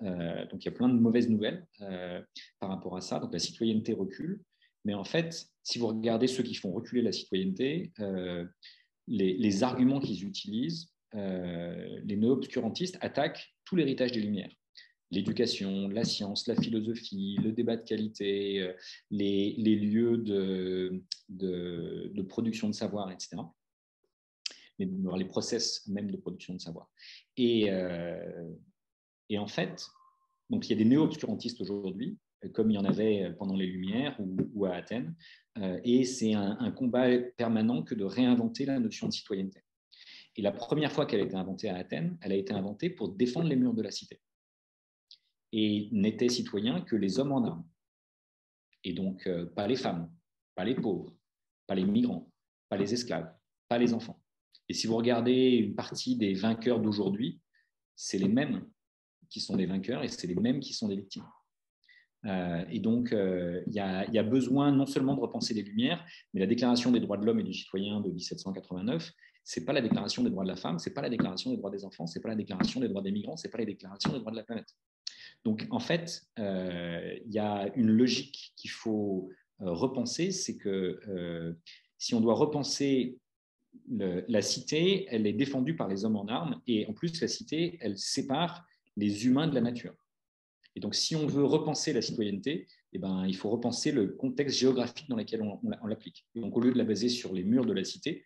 Donc, il y a plein de mauvaises nouvelles par rapport à ça. Donc, la citoyenneté recule. Mais en fait, si vous regardez ceux qui font reculer la citoyenneté, les arguments qu'ils utilisent, les néo-obscurantistes attaquent tout l'héritage des Lumières. L'éducation, la science, la philosophie, le débat de qualité, les lieux de production de savoir, etc. Les process même de production de savoir. Et en fait, donc il y a des néo-obscurantistes aujourd'hui, comme il y en avait pendant les Lumières ou à Athènes, et c'est un combat permanent que de réinventer la notion de citoyenneté. Et la première fois qu'elle a été inventée à Athènes, elle a été inventée pour défendre les murs de la cité. Et n'étaient citoyens que les hommes en armes. Et donc, pas les femmes, pas les pauvres, pas les migrants, pas les esclaves, pas les enfants. Et si vous regardez une partie des vainqueurs d'aujourd'hui, c'est les mêmes qui sont des vainqueurs et c'est les mêmes qui sont des victimes. Et donc, il y a besoin non seulement de repenser les Lumières, mais la Déclaration des droits de l'homme et du citoyen de 1789, ce n'est pas la Déclaration des droits de la femme, ce n'est pas la Déclaration des droits des enfants, ce n'est pas la Déclaration des droits des migrants, ce n'est pas la Déclaration des droits de la planète. Donc, en fait, il y a une logique qu'il faut repenser, c'est que si on doit repenser la cité, elle est défendue par les hommes en armes, et en plus, la cité, elle sépare les humains de la nature. Et donc, si on veut repenser la citoyenneté, eh ben, il faut repenser le contexte géographique dans lequel on l'applique. Et donc, au lieu de la baser sur les murs de la cité,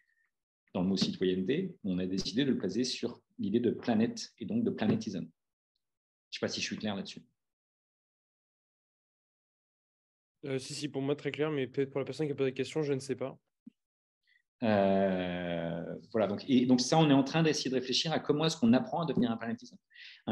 dans le mot citoyenneté, on a décidé de le placer sur l'idée de planète et donc de planétisme. Je ne sais pas si je suis clair là-dessus. Si, pour moi, très clair, mais peut-être pour la personne qui a posé la question, je ne sais pas. Voilà, donc ça, on est en train d'essayer de réfléchir à comment est-ce qu'on apprend à devenir un planétisme.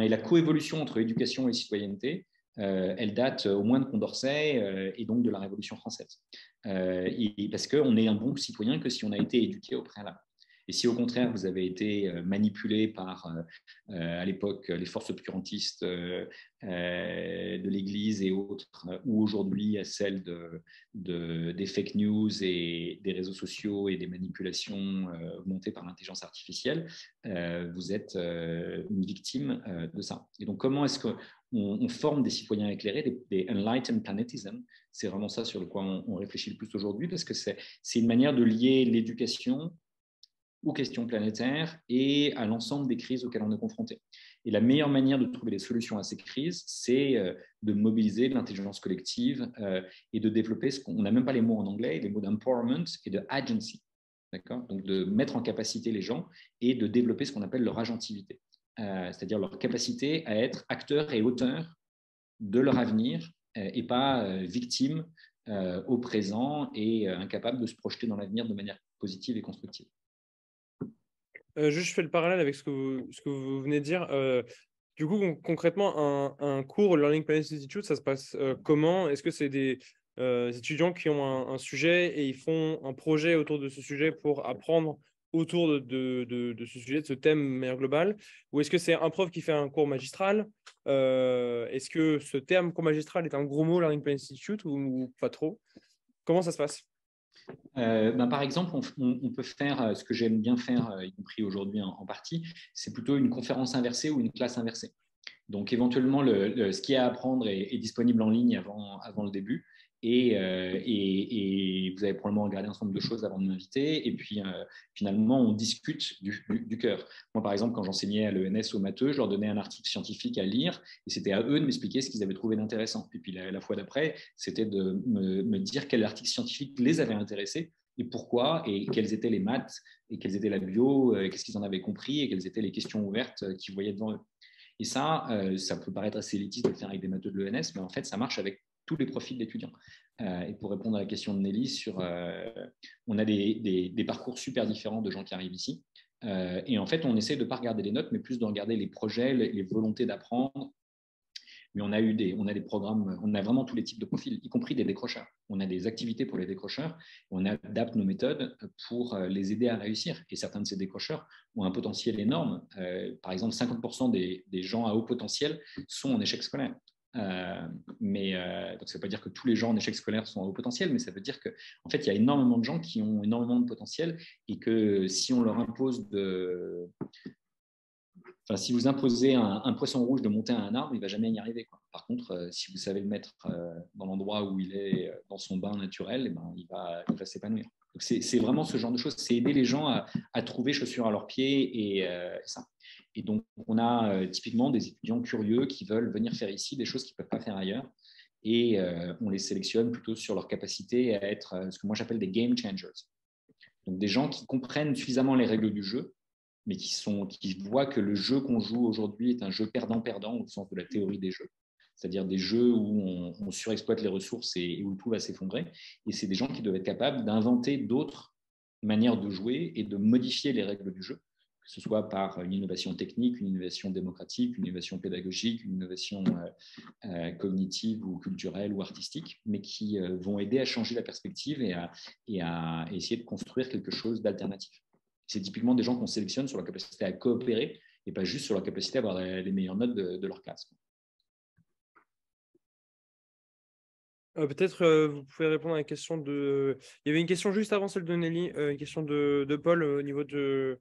Et la coévolution entre éducation et citoyenneté, elle date au moins de Condorcet et donc de la Révolution française. Parce qu'on est un bon citoyen que si on a été éduqué au préalable. Et si au contraire, vous avez été manipulé par, à l'époque, les forces obscurantistes de l'Église et autres, ou aujourd'hui celles des fake news et des réseaux sociaux et des manipulations montées par l'intelligence artificielle, vous êtes une victime de ça. Et donc, comment est-ce qu'on forme des citoyens éclairés, des enlightened planetism? C'est vraiment ça sur le quoi on réfléchit le plus aujourd'hui, parce que c'est une manière de lier l'éducation aux questions planétaires et à l'ensemble des crises auxquelles on est confronté. Et la meilleure manière de trouver des solutions à ces crises, c'est de mobiliser l'intelligence collective et de développer ce qu'on n'a même pas les mots en anglais, les mots d'empowerment et de agency. D'accord ? Donc, de mettre en capacité les gens et de développer ce qu'on appelle leur agentivité, c'est-à-dire leur capacité à être acteurs et auteurs de leur avenir et pas victimes au présent et incapable de se projeter dans l'avenir de manière positive et constructive. Juste, je fais le parallèle avec ce que vous venez de dire. Du coup, concrètement, un cours Learning Planning Institute, ça se passe comment? Est-ce que c'est des étudiants qui ont un sujet et ils font un projet autour de ce sujet pour apprendre autour de ce sujet, de ce thème de manière globale? Ou est-ce que c'est un prof qui fait un cours magistral? Est-ce que ce terme cours magistral est un gros mot, Learning Planning Institute, ou pas trop? Comment ça se passe? Par exemple, on peut faire ce que j'aime bien faire, y compris aujourd'hui en partie, c'est plutôt une conférence inversée ou une classe inversée. Donc, éventuellement, ce qu'il y a à apprendre est disponible en ligne avant le début. Et vous avez probablement regardé un certain nombre de choses avant de m'inviter. Et puis, finalement, on discute du cœur. Moi, par exemple, quand j'enseignais à l'ENS aux matheux, je leur donnais un article scientifique à lire et c'était à eux de m'expliquer ce qu'ils avaient trouvé d'intéressant. Et puis, la fois d'après, c'était de me dire quel article scientifique les avait intéressés et pourquoi, et quelles étaient les maths, et quelles étaient la bio, qu'est-ce qu'ils en avaient compris, et quelles étaient les questions ouvertes qu'ils voyaient devant eux. Et ça peut paraître assez élitiste de le faire avec des matheux de l'ENS, mais en fait, ça marche avec tous les profils d'étudiants. Et pour répondre à la question de Nelly, on a des parcours super différents de gens qui arrivent ici. Et en fait, on essaie de ne pas regarder les notes, mais plus de regarder les projets, les volontés d'apprendre. Mais on a des programmes, on a vraiment tous les types de profils, y compris des décrocheurs. On a des activités pour les décrocheurs, on adapte nos méthodes pour les aider à réussir. Et certains de ces décrocheurs ont un potentiel énorme. Par exemple, 50% des gens à haut potentiel sont en échec scolaire. Donc ça ne veut pas dire que tous les gens en échec scolaire sont à haut potentiel, mais ça veut dire qu'en fait, il y a énormément de gens qui ont énormément de potentiel et que si on leur impose si vous imposez un poisson rouge de monter à un arbre, il ne va jamais y arriver, quoi. Par contre, si vous savez le mettre dans l'endroit où il est, dans son bain naturel, il va s'épanouir. C'est vraiment ce genre de choses. C'est aider les gens à trouver chaussures à leurs pieds et ça. Et donc, on a typiquement des étudiants curieux qui veulent venir faire ici des choses qu'ils ne peuvent pas faire ailleurs. Et on les sélectionne plutôt sur leur capacité à être ce que moi j'appelle des game changers. Donc, des gens qui comprennent suffisamment les règles du jeu mais qui voient que le jeu qu'on joue aujourd'hui est un jeu perdant-perdant au sens de la théorie des jeux. C'est-à-dire des jeux où on surexploite les ressources et où tout va s'effondrer. Et c'est des gens qui doivent être capables d'inventer d'autres manières de jouer et de modifier les règles du jeu, que ce soit par une innovation technique, une innovation démocratique, une innovation pédagogique, une innovation cognitive ou culturelle ou artistique, mais qui vont aider à changer la perspective et à essayer de construire quelque chose d'alternatif. C'est typiquement des gens qu'on sélectionne sur la capacité à coopérer et pas juste sur la capacité à avoir les meilleures notes de leur classe. Peut-être vous pouvez répondre à la question de. Il y avait une question juste avant celle de Nelly, une question de Paul au niveau de.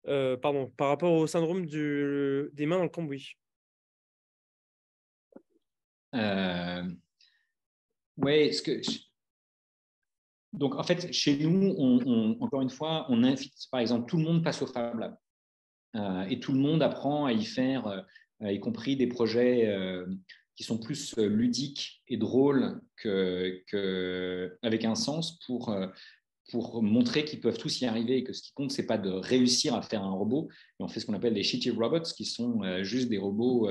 Pardon, par rapport au syndrome des mains dans le cambouis. Ouais, donc en fait, chez nous, encore une fois, on invite, par exemple, tout le monde passe au Fab Lab. Et tout le monde apprend à y faire, y compris des projets qui sont plus ludiques et drôles avec un sens pour montrer qu'ils peuvent tous y arriver et que ce qui compte, c'est pas de réussir à faire un robot, mais on fait ce qu'on appelle les shitty robots, qui sont juste des robots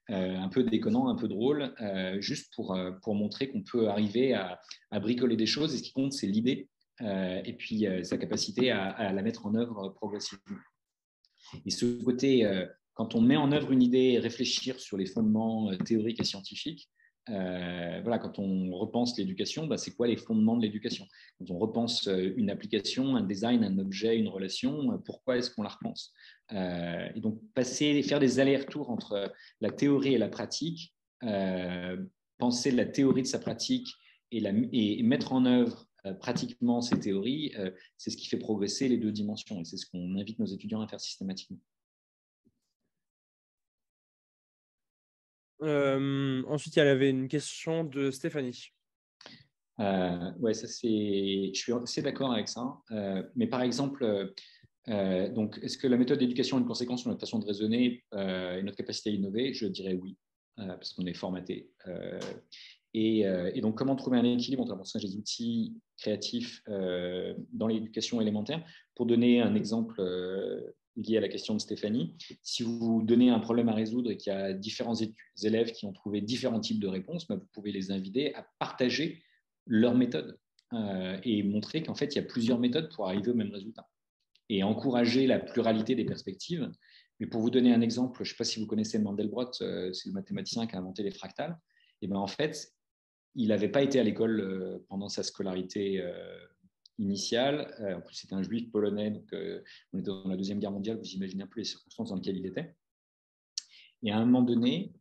un peu déconnants, un peu drôles, juste pour montrer qu'on peut arriver à bricoler des choses. Et ce qui compte, c'est l'idée et puis sa capacité à la mettre en œuvre progressivement. Et ce côté, quand on met en œuvre une idée, réfléchir sur les fondements théoriques et scientifiques, voilà, quand on repense l'éducation, c'est quoi les fondements de l'éducation? Quand on repense une application, un design, un objet, une relation, pourquoi est-ce qu'on la repense? Et donc, faire des allers-retours entre la théorie et la pratique, penser la théorie de sa pratique et mettre en œuvre pratiquement ces théories, c'est ce qui fait progresser les deux dimensions et c'est ce qu'on invite nos étudiants à faire systématiquement. Ensuite, il y avait une question de Stéphanie. Ouais, je suis assez d'accord avec ça. Mais par exemple, donc, est-ce que la méthode d'éducation a une conséquence sur notre façon de raisonner et notre capacité à innover? Je dirais oui, parce qu'on est formaté. Et donc, comment trouver un équilibre entre l'apprentissage des outils créatifs dans l'éducation élémentaire? Pour donner un exemple lié à la question de Stéphanie, si vous donnez un problème à résoudre et qu'il y a différents élèves qui ont trouvé différents types de réponses, vous pouvez les inviter à partager leur méthode et montrer qu'en fait, il y a plusieurs méthodes pour arriver au même résultat et encourager la pluralité des perspectives. Mais pour vous donner un exemple, je ne sais pas si vous connaissez Mandelbrot, c'est le mathématicien qui a inventé les fractales. Et ben en fait, il n'avait pas été à l'école pendant sa scolarité initiale. En plus, c'était un juif polonais, donc on était dans la Deuxième Guerre mondiale, vous imaginez un peu les circonstances dans lesquelles il était. Et à un moment donné,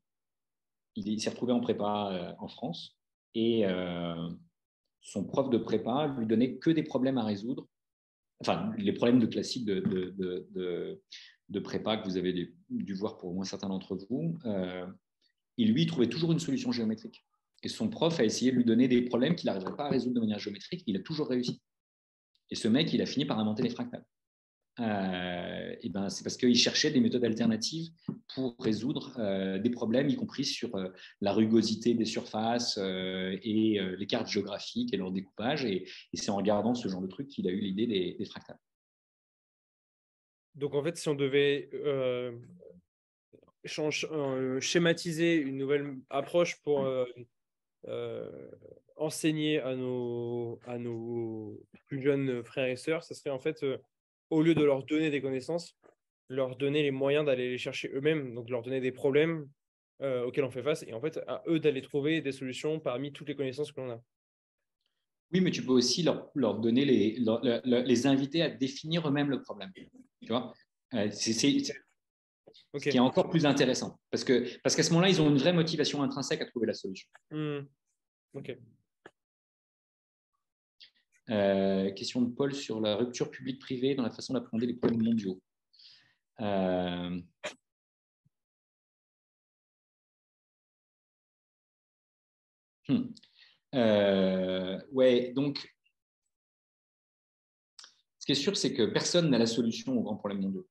il s'est retrouvé en prépa en France et son prof de prépa lui donnait que des problèmes à résoudre, enfin les problèmes de classiques de prépa que vous avez dû voir pour au moins certains d'entre vous. Et lui, il trouvait toujours une solution géométrique. Et son prof a essayé de lui donner des problèmes qu'il n'arriverait pas à résoudre de manière géométrique. Il a toujours réussi. Et ce mec, il a fini par inventer les fractales. Et ben, c'est parce qu'il cherchait des méthodes alternatives pour résoudre des problèmes, y compris sur la rugosité des surfaces et les cartes géographiques et leur découpage. Et c'est en regardant ce genre de truc qu'il a eu l'idée des fractales. Donc, en fait, si on devait schématiser une nouvelle approche pour enseigner à nos plus jeunes frères et sœurs, ça serait en fait, au lieu de leur donner des connaissances, leur donner les moyens d'aller les chercher eux-mêmes, donc leur donner des problèmes auxquels on fait face, et en fait, à eux d'aller trouver des solutions parmi toutes les connaissances que l'on a. Oui, mais tu peux aussi leur donner les inviter à définir eux-mêmes le problème. Tu vois, c'est ce qui est Ok. encore plus intéressant. Parce qu'à ce moment-là, ils ont une vraie motivation intrinsèque à trouver la solution. Ok. Question de Paul sur la rupture publique-privée dans la façon d'appréhender les problèmes mondiaux. Ouais, donc, ce qui est sûr, c'est que personne n'a la solution aux grands problèmes mondiaux.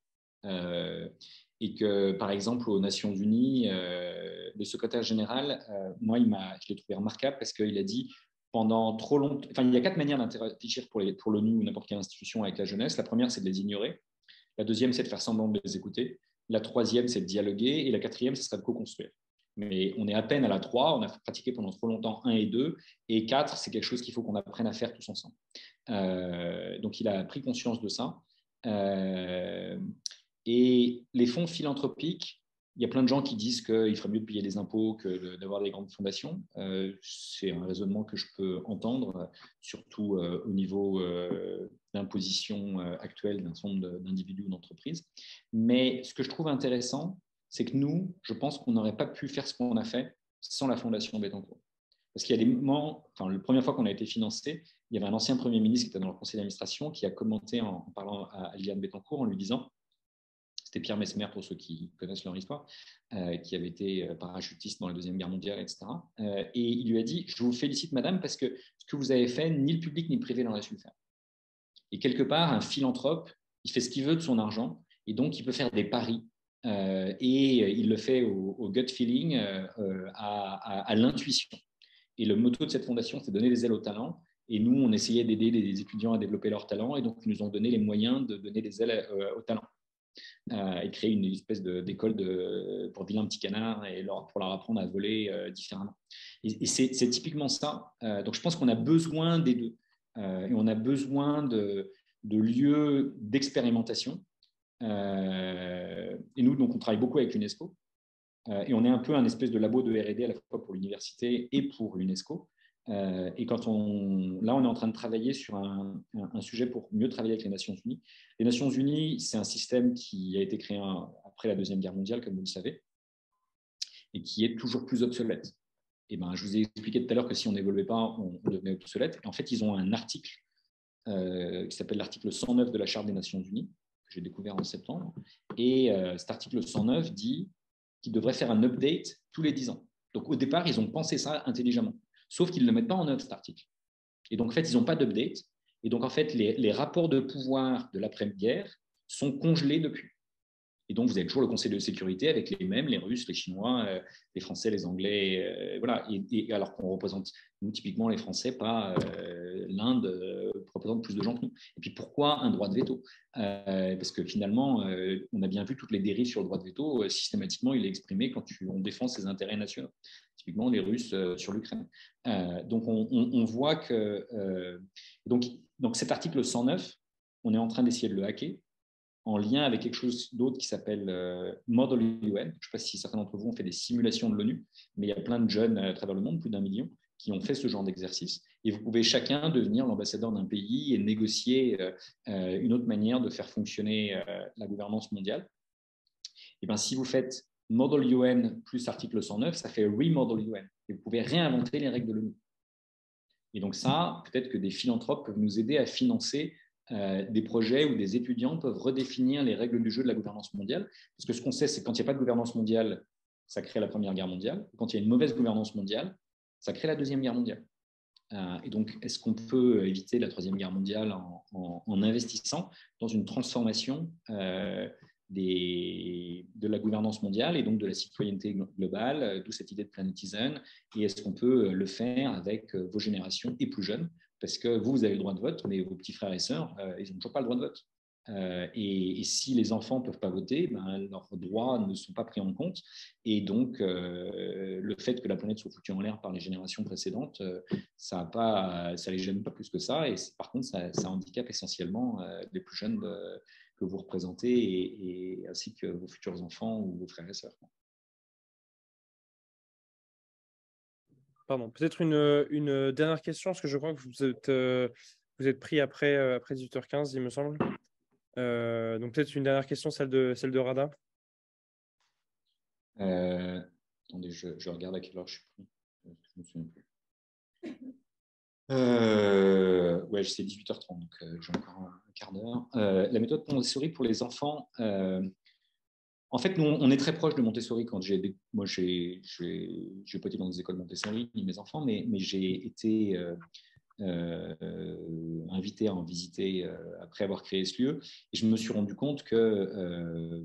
Et que, par exemple, aux Nations Unies, le secrétaire général, moi, je l'ai trouvé remarquable parce qu'il a dit pendant trop longtemps. Enfin, il y a 4 manières d'interagir pour l'ONU ou n'importe quelle institution avec la jeunesse. La première, c'est de les ignorer. La deuxième, c'est de faire semblant de les écouter. La troisième, c'est de dialoguer. Et la quatrième, ce serait de co-construire. Mais on est à peine à la 3, on a pratiqué pendant trop longtemps 1 et 2. Et 4, c'est quelque chose qu'il faut qu'on apprenne à faire tous ensemble. Donc, il a pris conscience de ça. Et les fonds philanthropiques, il y a plein de gens qui disent qu'il ferait mieux de payer des impôts que d'avoir des grandes fondations. C'est un raisonnement que je peux entendre, surtout au niveau d'imposition actuelle d'un certain nombre d'individus ou d'entreprises. Mais ce que je trouve intéressant, c'est que nous, je pense qu'on n'aurait pas pu faire ce qu'on a fait sans la Fondation Bettencourt. Parce qu'il y a des moments, enfin, la première fois qu'on a été financé, il y avait un ancien Premier ministre qui était dans le conseil d'administration qui a commenté en parlant à Liliane Bettencourt en lui disant, c'était Pierre Messmer pour ceux qui connaissent leur histoire, qui avait été parachutiste dans la Deuxième Guerre mondiale, etc. Et il lui a dit, je vous félicite madame parce que ce que vous avez fait, ni le public ni le privé n'aurait su le faire. Et quelque part, un philanthrope, il fait ce qu'il veut de son argent et donc il peut faire des paris. Et il le fait au gut feeling, à l'intuition. Et le motto de cette fondation, c'est donner des ailes au talent. Et nous, on essayait d'aider les étudiants à développer leur talent. Et donc, ils nous ont donné les moyens de donner des ailes au talent. Et créer une espèce d'école pour vilains petits canards et pour leur apprendre à voler différemment. Et c'est typiquement ça. Donc, je pense qu'on a besoin des deux. Et on a besoin de lieux d'expérimentation. Et nous, donc, on travaille beaucoup avec l'UNESCO. Et on est un peu un espèce de labo de R&D à la fois pour l'université et pour l'UNESCO. Et là, on est en train de travailler sur un sujet pour mieux travailler avec les Nations Unies. Les Nations Unies, c'est un système qui a été créé après la Deuxième Guerre mondiale, comme vous le savez, et qui est toujours plus obsolète. Et ben, je vous ai expliqué tout à l'heure que si on n'évoluait pas, on devenait obsolète. Et en fait, ils ont un article qui s'appelle l'article 109 de la Charte des Nations Unies, que j'ai découvert en septembre. Et cet article 109 dit qu'ils devraient faire un update tous les 10 ans. Donc, au départ, ils ont pensé ça intelligemment. Sauf qu'ils ne le mettent pas en œuvre, cet article. Et donc, en fait, ils n'ont pas d'update. Et donc, en fait, les rapports de pouvoir de l'après-guerre sont congelés depuis. Et donc, vous avez toujours le Conseil de sécurité avec les mêmes, les Russes, les Chinois, les Français, les Anglais. Voilà. Et alors qu'on représente, nous, typiquement, les Français, pas l'Inde, représente plus de gens que nous. Et puis pourquoi un droit de veto? Parce que finalement, on a bien vu toutes les dérives sur le droit de veto. Systématiquement, il est exprimé quand on défend ses intérêts nationaux. Typiquement, les Russes sur l'Ukraine. Donc, on voit que… donc, cet article 109, on est en train d'essayer de le hacker en lien avec quelque chose d'autre qui s'appelle Model UN. Je ne sais pas si certains d'entre vous ont fait des simulations de l'ONU, mais il y a plein de jeunes à travers le monde, plus d'1 million, qui ont fait ce genre d'exercice. Et vous pouvez chacun devenir l'ambassadeur d'un pays et négocier une autre manière de faire fonctionner la gouvernance mondiale. Et bien, si vous faites Model UN plus article 109, ça fait Remodel UN. Et vous pouvez réinventer les règles de l'ONU. Et donc ça, peut-être que des philanthropes peuvent nous aider à financer des projets où des étudiants peuvent redéfinir les règles du jeu de la gouvernance mondiale. Parce que ce qu'on sait, c'est que quand il n'y a pas de gouvernance mondiale, ça crée la Première Guerre mondiale. Quand il y a une mauvaise gouvernance mondiale, ça crée la Deuxième Guerre mondiale. Et donc, est-ce qu'on peut éviter la Troisième Guerre mondiale en investissant dans une transformation de la gouvernance mondiale et donc de la citoyenneté globale, d'où cette idée de Planetizen, et est-ce qu'on peut le faire avec vos générations et plus jeunes, parce que vous avez le droit de vote, mais vos petits frères et sœurs, ils n'ont toujours pas le droit de vote. Et si les enfants ne peuvent pas voter, ben, leurs droits ne sont pas pris en compte. Et donc, le fait que la planète soit foutue en l'air par les générations précédentes, ça ne les gêne pas plus que ça. Et par contre, ça handicape essentiellement les plus jeunes que vous représentez, ainsi que vos futurs enfants ou vos frères et sœurs. Pardon, peut-être une dernière question, parce que je crois que vous êtes pris après 18h15, il me semble. Donc peut-être une dernière question, celle de Rada. Attendez, je regarde à quelle heure je suis pris. Je ne me souviens plus. Ouais, c'est 18h30, donc j'ai encore un quart d'heure. La méthode Montessori pour les enfants, en fait, nous, on est très proche de Montessori. Moi, j'ai pas été dans des écoles Montessori, ni mes enfants, mais j'ai été invité à en visiter après avoir créé ce lieu. Et je me suis rendu compte que,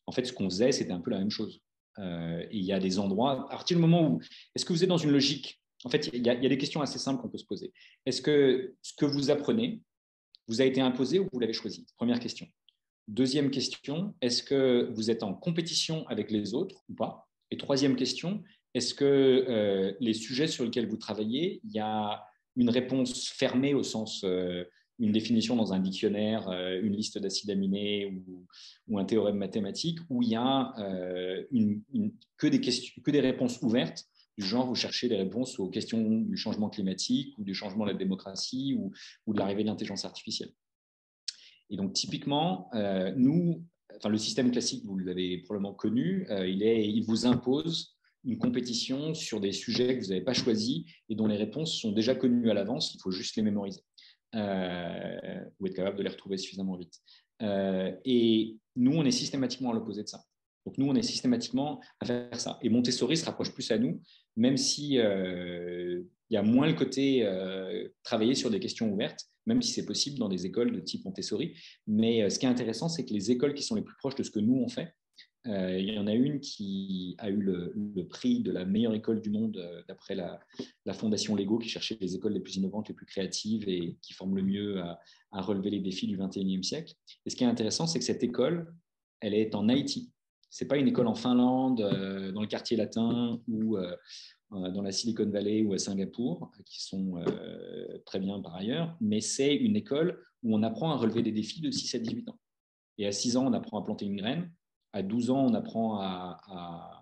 en fait, ce qu'on faisait, c'était un peu la même chose. Et il y a des endroits, à partir du moment où, est-ce que vous êtes dans une logique? En fait, il y a des questions assez simples qu'on peut se poser. Est-ce que ce que vous apprenez vous a été imposé ou vous l'avez choisi? Première question. Deuxième question, est-ce que vous êtes en compétition avec les autres ou pas? Et troisième question, est-ce que les sujets sur lesquels vous travaillez, il y a une réponse fermée au sens une définition dans un dictionnaire, une liste d'acides aminés ou un théorème mathématique, où il y a que des réponses ouvertes, du genre vous cherchez des réponses aux questions du changement climatique ou du changement de la démocratie ou de l'arrivée de l'intelligence artificielle. Et donc, typiquement, le système classique, vous l'avez probablement connu, il vous impose une compétition sur des sujets que vous n'avez pas choisis et dont les réponses sont déjà connues à l'avance, il faut juste les mémoriser ou être capable de les retrouver suffisamment vite. Et nous, on est systématiquement à l'opposé de ça. Donc, nous, on est systématiquement à faire ça. Et Montessori se rapproche plus à nous, même si il y a moins le côté travailler sur des questions ouvertes, même si c'est possible dans des écoles de type Montessori. Mais ce qui est intéressant, c'est que les écoles qui sont les plus proches de ce que nous, on fait, il y en a une qui a eu le prix de la meilleure école du monde d'après la fondation Lego, qui cherchait les écoles les plus innovantes, les plus créatives et qui forment le mieux à relever les défis du XXIe siècle. Et ce qui est intéressant, c'est que cette école, elle est en Haïti. Ce n'est pas une école en Finlande, dans le quartier latin ou dans la Silicon Valley ou à Singapour, qui sont très bien par ailleurs, mais c'est une école où on apprend à relever des défis de 6 à 18 ans. Et à 6 ans, on apprend à planter une graine. À 12 ans, on apprend à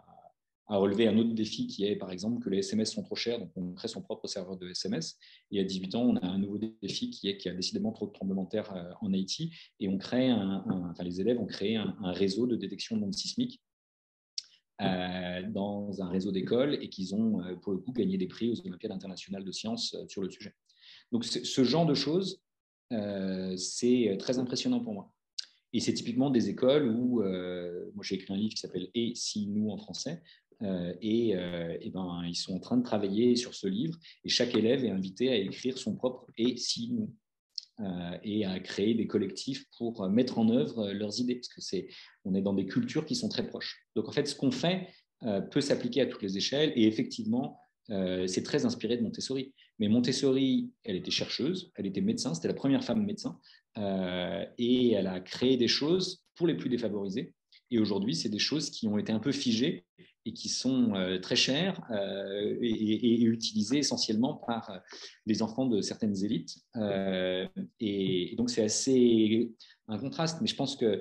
relever un autre défi qui est, par exemple, que les SMS sont trop chers, donc on crée son propre serveur de SMS. Et à 18 ans, on a un nouveau défi qui est qu'il y a décidément trop de tremblements de terre en Haïti. Et on crée les élèves ont créé un réseau de détection d'ondes sismiques dans un réseau d'écoles et qu'ils ont, pour le coup, gagné des prix aux Olympiades internationales de sciences sur le sujet. Donc, ce genre de choses, c'est très impressionnant pour moi. Et c'est typiquement des écoles où, moi j'ai écrit un livre qui s'appelle « Et si nous » en français, et ils sont en train de travailler sur ce livre, et chaque élève est invité à écrire son propre « Et si nous ». Et à créer des collectifs pour mettre en œuvre leurs idées, parce que on est dans des cultures qui sont très proches. Donc en fait, ce qu'on fait peut s'appliquer à toutes les échelles, et effectivement, c'est très inspiré de Montessori. Mais Montessori, elle était chercheuse, elle était médecin, c'était la première femme médecin, et elle a créé des choses pour les plus défavorisés. Et aujourd'hui, c'est des choses qui ont été un peu figées et qui sont très chères et utilisées essentiellement par les enfants de certaines élites. Et donc, c'est assez un contraste. Mais je pense que,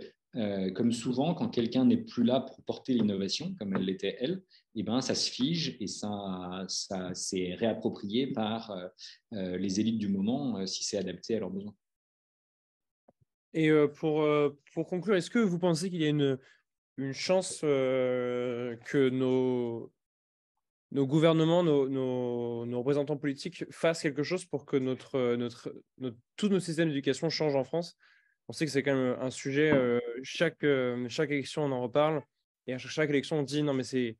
comme souvent, quand quelqu'un n'est plus là pour porter l'innovation, comme elle l'était elle, eh ben, ça se fige et ça c'est réapproprié par les élites du moment si c'est adapté à leurs besoins. Et pour conclure, est-ce que vous pensez qu'il y a une chance que nos gouvernements, nos représentants politiques fassent quelque chose pour que tous nos systèmes d'éducation changent en France? On sait que c'est quand même un sujet, chaque élection, on en reparle. Et à chaque élection, on dit non, mais c'est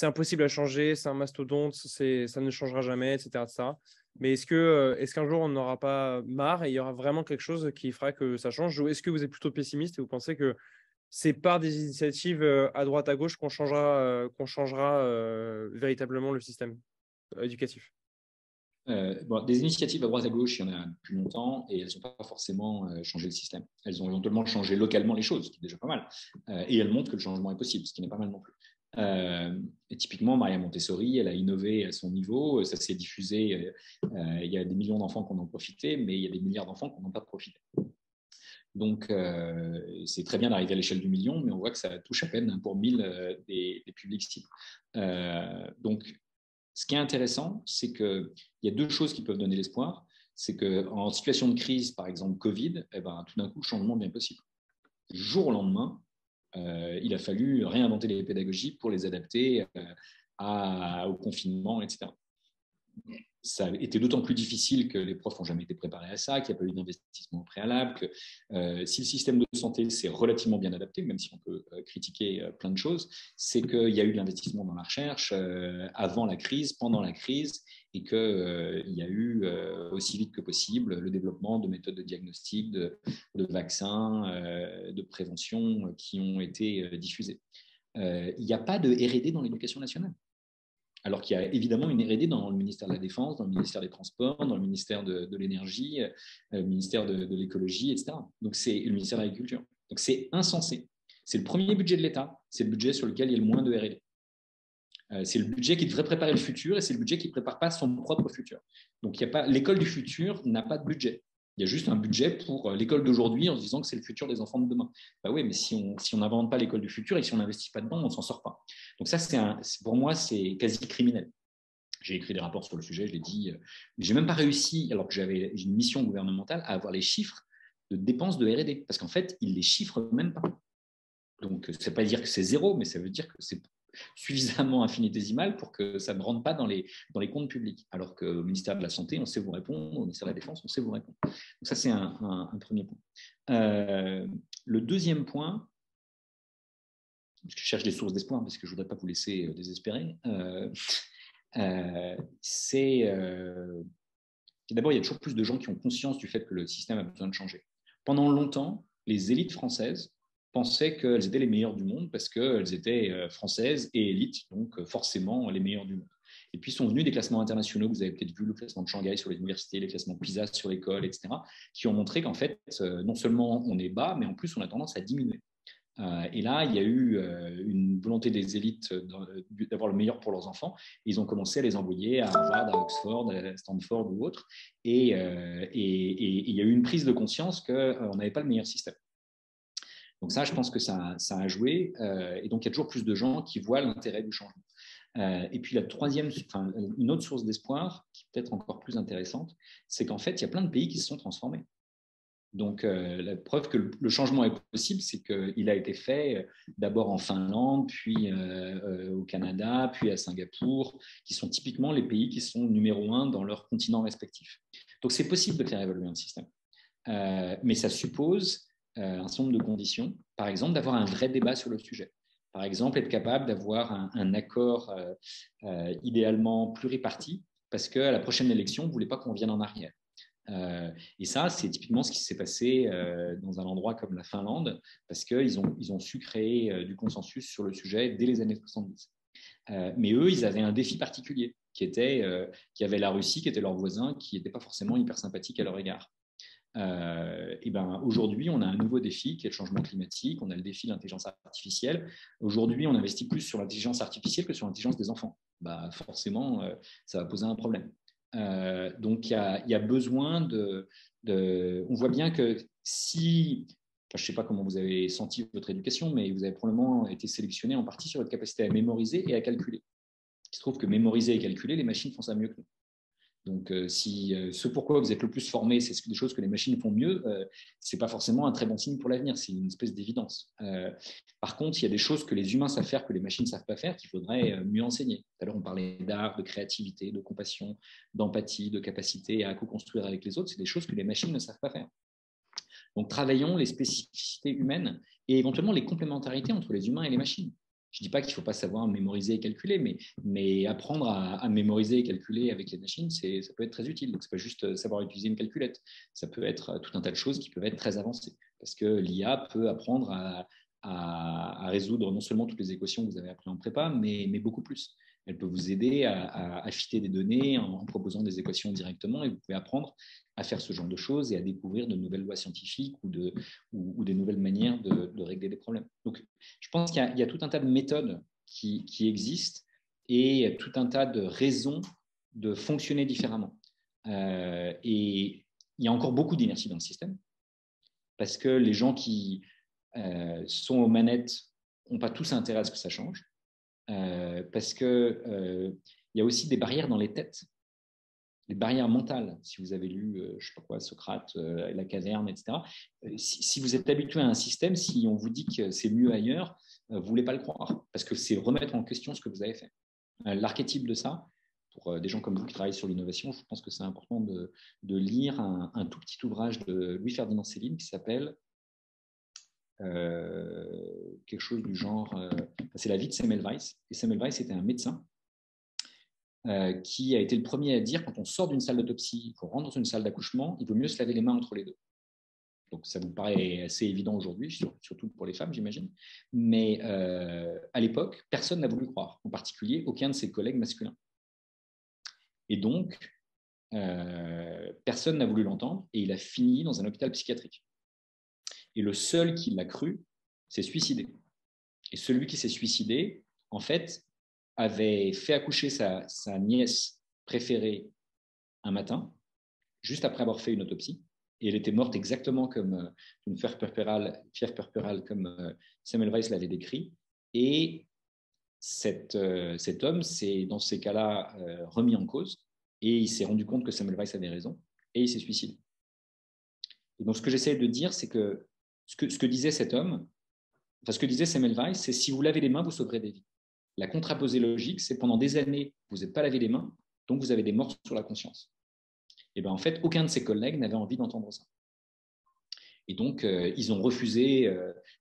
impossible à changer, c'est un mastodonte, ça ne changera jamais, etc., etc. Mais est-ce qu'un jour, on n'aura pas marre et il y aura vraiment quelque chose qui fera que ça change? Ou est-ce que vous êtes plutôt pessimiste et vous pensez que c'est par des initiatives à droite, à gauche qu'on changera véritablement le système éducatif? Bon, des initiatives à droite à gauche, il y en a depuis longtemps et elles n'ont pas forcément changé le système. Elles ont éventuellement changé localement les choses, ce qui est déjà pas mal. Et elles montrent que le changement est possible, ce qui n'est pas mal non plus. Et typiquement, Maria Montessori, elle a innové à son niveau, ça s'est diffusé, il y a des millions d'enfants qui en ont profité, mais il y a des milliards d'enfants qui n'en ont pas profité. Donc, c'est très bien d'arriver à l'échelle du million, mais on voit que ça touche à peine 1 pour 1000 des publics cibles. Donc, ce qui est intéressant, c'est qu'il y a 2 choses qui peuvent donner l'espoir. C'est qu'en situation de crise, par exemple Covid, eh ben, tout d'un coup, le changement devient possible. Du jour au lendemain, il a fallu réinventer les pédagogies pour les adapter au confinement, etc. Ça a été d'autant plus difficile que les profs n'ont jamais été préparés à ça, qu'il n'y a pas eu d'investissement préalable, que si le système de santé s'est relativement bien adapté, même si on peut critiquer plein de choses, c'est qu'il y a eu de l'investissement dans la recherche avant la crise, pendant la crise, et qu'il y a eu aussi vite que possible le développement de méthodes de diagnostic, de vaccins, de prévention qui ont été diffusées. Il n'y a pas de R&D dans l'éducation nationale. Alors qu'il y a évidemment une R&D dans le ministère de la Défense, dans le ministère des Transports, dans le ministère de l'Énergie, le ministère de l'Écologie, etc. Donc, c'est le ministère de l'Agriculture. Donc, c'est insensé. C'est le premier budget de l'État. C'est le budget sur lequel il y a le moins de R&D. C'est le budget qui devrait préparer le futur et c'est le budget qui ne prépare pas son propre futur. Donc, l'école du futur n'a pas de budget. Il y a juste un budget pour l'école d'aujourd'hui en se disant que c'est le futur des enfants de demain. Bah oui, mais si on n'invente pas l'école du futur et si on n'investit pas dedans, on ne s'en sort pas. Donc ça, pour moi, c'est quasi criminel. J'ai écrit des rapports sur le sujet, je l'ai dit, mais je n'ai même pas réussi, alors que j'ai une mission gouvernementale, à avoir les chiffres de dépenses de R&D, parce qu'en fait, ils ne les chiffrent même pas. Donc, ça ne veut pas dire que c'est zéro, mais ça veut dire que c'est suffisamment infinitésimal pour que ça ne rentre pas dans les comptes publics. Alors qu'au ministère de la Santé, on sait vous répondre, au ministère de la Défense, on sait vous répondre. Donc ça, c'est un premier point. Le deuxième point, je cherche des sources d'espoir parce que je ne voudrais pas vous laisser désespérer, c'est d'abord, il y a toujours plus de gens qui ont conscience du fait que le système a besoin de changer. Pendant longtemps, les élites françaises pensaient qu'elles étaient les meilleures du monde parce qu'elles étaient françaises et élites, donc forcément les meilleures du monde. Et puis sont venus des classements internationaux, vous avez peut-être vu le classement de Shanghai sur les universités, les classements PISA sur l'école, etc., qui ont montré qu'en fait, non seulement on est bas, mais en plus on a tendance à diminuer. Et là, il y a eu une volonté des élites d'avoir le meilleur pour leurs enfants. Ils ont commencé à les envoyer à Harvard, à Oxford, à Stanford ou autres. Et il y a eu une prise de conscience qu'on n'avait pas le meilleur système. Donc ça, je pense que ça a joué. Et donc, il y a toujours plus de gens qui voient l'intérêt du changement. Et puis, une autre source d'espoir, qui est peut-être encore plus intéressante, c'est qu'en fait, il y a plein de pays qui se sont transformés. Donc, la preuve que le changement est possible, c'est qu'il a été fait d'abord en Finlande, puis au Canada, puis à Singapour, qui sont typiquement les pays qui sont numéro 1 dans leur continent respectif. Donc, c'est possible de faire évoluer un système. Mais ça suppose un certain nombre de conditions. Par exemple, d'avoir un vrai débat sur le sujet. Par exemple, être capable d'avoir un accord idéalement pluriparti, parce qu'à la prochaine élection, vous ne voulez pas qu'on vienne en arrière. Et ça, c'est typiquement ce qui s'est passé dans un endroit comme la Finlande, parce qu'ils ont su créer du consensus sur le sujet dès les années 70. Mais eux, ils avaient un défi particulier, qui avaient la Russie, qui était leur voisin, qui n'était pas forcément hyper sympathique à leur égard. Et ben, aujourd'hui, on a un nouveau défi qui est le changement climatique, on a le défi de l'intelligence artificielle. Aujourd'hui, on investit plus sur l'intelligence artificielle que sur l'intelligence des enfants. Bah, forcément, ça va poser un problème. Donc, il y a besoin on voit bien que si... Enfin, je ne sais pas comment vous avez senti votre éducation, mais vous avez probablement été sélectionné en partie sur votre capacité à mémoriser et à calculer. Il se trouve que mémoriser et calculer, les machines font ça mieux que nous. Donc, si ce pourquoi vous êtes le plus formé, c'est des choses que les machines font mieux, ce n'est pas forcément un très bon signe pour l'avenir, c'est une espèce d'évidence. Par contre, il y a des choses que les humains savent faire, que les machines ne savent pas faire, qu'il faudrait mieux enseigner. Tout à l'heure, on parlait d'art, de créativité, de compassion, d'empathie, de capacité à co-construire avec les autres. C'est des choses que les machines ne savent pas faire. Donc, travaillons les spécificités humaines et éventuellement les complémentarités entre les humains et les machines. Je ne dis pas qu'il ne faut pas savoir mémoriser et calculer, mais apprendre à mémoriser et calculer avec les machines, ça peut être très utile. Donc, ce n'est pas juste savoir utiliser une calculette. Ça peut être tout un tas de choses qui peuvent être très avancées. Parce que l'IA peut apprendre à résoudre non seulement toutes les équations que vous avez apprises en prépa, mais beaucoup plus. Elle peut vous aider à affiner des données en proposant des équations directement et vous pouvez apprendre à faire ce genre de choses et à découvrir de nouvelles lois scientifiques ou des nouvelles manières de régler des problèmes. Donc, je pense qu'il y a tout un tas de méthodes qui existent et tout un tas de raisons de fonctionner différemment. Et il y a encore beaucoup d'inertie dans le système parce que les gens qui sont aux manettes n'ont pas tous intérêt à ce que ça change. Parce qu'il y a aussi des barrières dans les têtes, des barrières mentales. Si vous avez lu, je ne sais pas quoi, Socrate, La Caverne, etc., si vous êtes habitué à un système, si on vous dit que c'est mieux ailleurs, vous ne voulez pas le croire, parce que c'est remettre en question ce que vous avez fait. L'archétype de ça, pour des gens comme vous qui travaillent sur l'innovation, je pense que c'est important de lire un tout petit ouvrage de Louis-Ferdinand Céline qui s'appelle quelque chose du genre, c'est la vie de Semmelweis. Et Semmelweis était un médecin qui a été le premier à dire quand on sort d'une salle d'autopsie, qu'on rentre dans une salle d'accouchement, il vaut mieux se laver les mains entre les deux. Donc ça vous paraît assez évident aujourd'hui, surtout pour les femmes, j'imagine. Mais à l'époque, personne n'a voulu croire, en particulier aucun de ses collègues masculins. Et donc, personne n'a voulu l'entendre et il a fini dans un hôpital psychiatrique. Et le seul qui l'a cru s'est suicidé. Et celui qui s'est suicidé, en fait, avait fait accoucher sa nièce préférée un matin, juste après avoir fait une autopsie. Et elle était morte exactement comme une fièvre puerpérale comme Semmelweis l'avait décrit. Et cet homme s'est, dans ces cas-là, remis en cause. Et il s'est rendu compte que Semmelweis avait raison. Et il s'est suicidé. Et donc, ce que j'essaie de dire, c'est que ce que disait cet homme, enfin, ce que disait Semmelweis, c'est si vous lavez les mains, vous sauverez des vies. La contraposée logique, c'est pendant des années, vous n'êtes pas lavé les mains, donc vous avez des morts sur la conscience. Et bien en fait, aucun de ses collègues n'avait envie d'entendre ça. Et donc, ils ont refusé,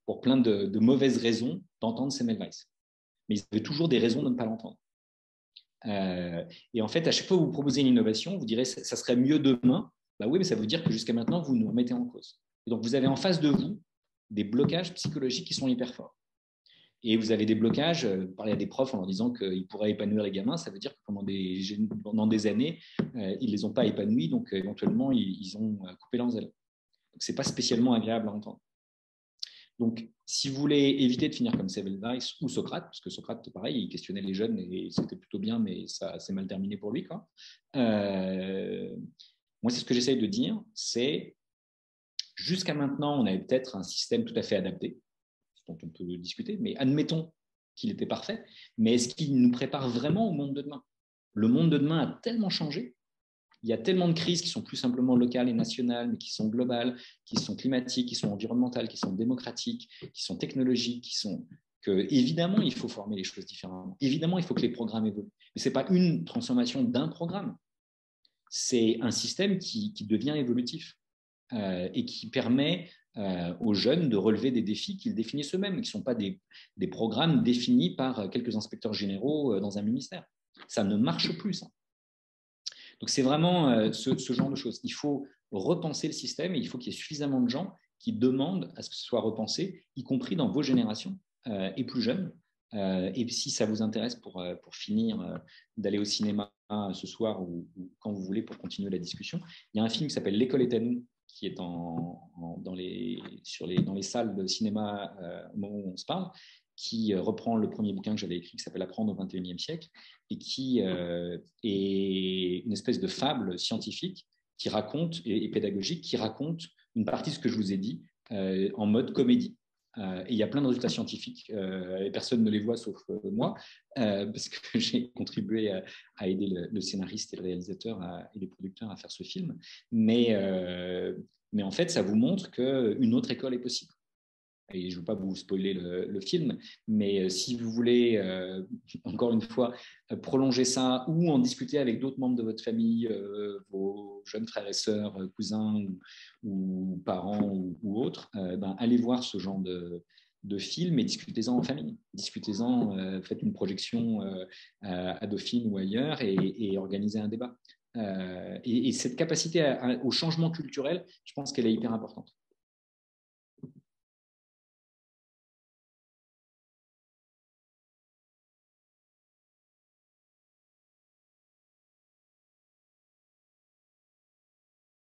pour plein de mauvaises raisons, d'entendre Semmelweis. Mais ils avaient toujours des raisons de ne pas l'entendre. Et en fait, à chaque fois que vous proposez une innovation, vous direz ça serait mieux demain. Bah oui, mais ça veut dire que jusqu'à maintenant, vous nous remettez en cause. Et donc, vous avez en face de vous des blocages psychologiques qui sont hyper forts. Et vous avez des blocages, parler à des profs en leur disant qu'ils pourraient épanouir les gamins, ça veut dire que pendant des années, ils ne les ont pas épanouis, donc éventuellement, ils ont coupé leurs ailes. Donc, ce n'est pas spécialement agréable à entendre. Donc, si vous voulez éviter de finir comme Semmelweis ou Socrate, parce que Socrate, pareil, il questionnait les jeunes et c'était plutôt bien, mais ça s'est mal terminé pour lui, quoi. Moi, c'est ce que j'essaye de dire, c'est jusqu'à maintenant, on avait peut-être un système tout à fait adapté, dont on peut discuter, mais admettons qu'il était parfait, mais est-ce qu'il nous prépare vraiment au monde de demain? Le monde de demain a tellement changé, il y a tellement de crises qui sont plus simplement locales et nationales, mais qui sont globales, qui sont climatiques, qui sont environnementales, qui sont démocratiques, qui sont technologiques, que évidemment, il faut former les choses différemment. Évidemment, il faut que les programmes évoluent. Mais ce n'est pas une transformation d'un programme, c'est un système qui devient évolutif et qui permet aux jeunes de relever des défis qu'ils définissent eux-mêmes, qui ne sont pas des programmes définis par quelques inspecteurs généraux dans un ministère. Ça ne marche plus, ça. Donc, c'est vraiment ce genre de choses. Il faut repenser le système et il faut qu'il y ait suffisamment de gens qui demandent à ce que ce soit repensé, y compris dans vos générations et plus jeunes, Et si ça vous intéresse pour finir, d'aller au cinéma ce soir ou quand vous voulez pour continuer la discussion, il y a un film qui s'appelle L'école est à nous, qui est dans les salles de cinéma au moment où on se parle, qui reprend le premier bouquin que j'avais écrit qui s'appelle Apprendre au XXIe siècle et qui est une espèce de fable scientifique qui raconte, et pédagogique, qui raconte une partie de ce que je vous ai dit en mode comédie. Et il y a plein de résultats scientifiques et personne ne les voit sauf moi, parce que j'ai contribué à aider le scénariste et le réalisateur et les producteurs à faire ce film. Mais en fait, ça vous montre qu'une autre école est possible. Et je ne veux pas vous spoiler le film, mais si vous voulez, encore une fois, prolonger ça ou en discuter avec d'autres membres de votre famille, vos jeunes frères et sœurs, cousins ou parents ou autres, allez voir ce genre de film et discutez-en en famille. Discutez-en, faites une projection à Dauphine ou ailleurs et organisez un débat. Et cette capacité au changement culturel, je pense qu'elle est hyper importante.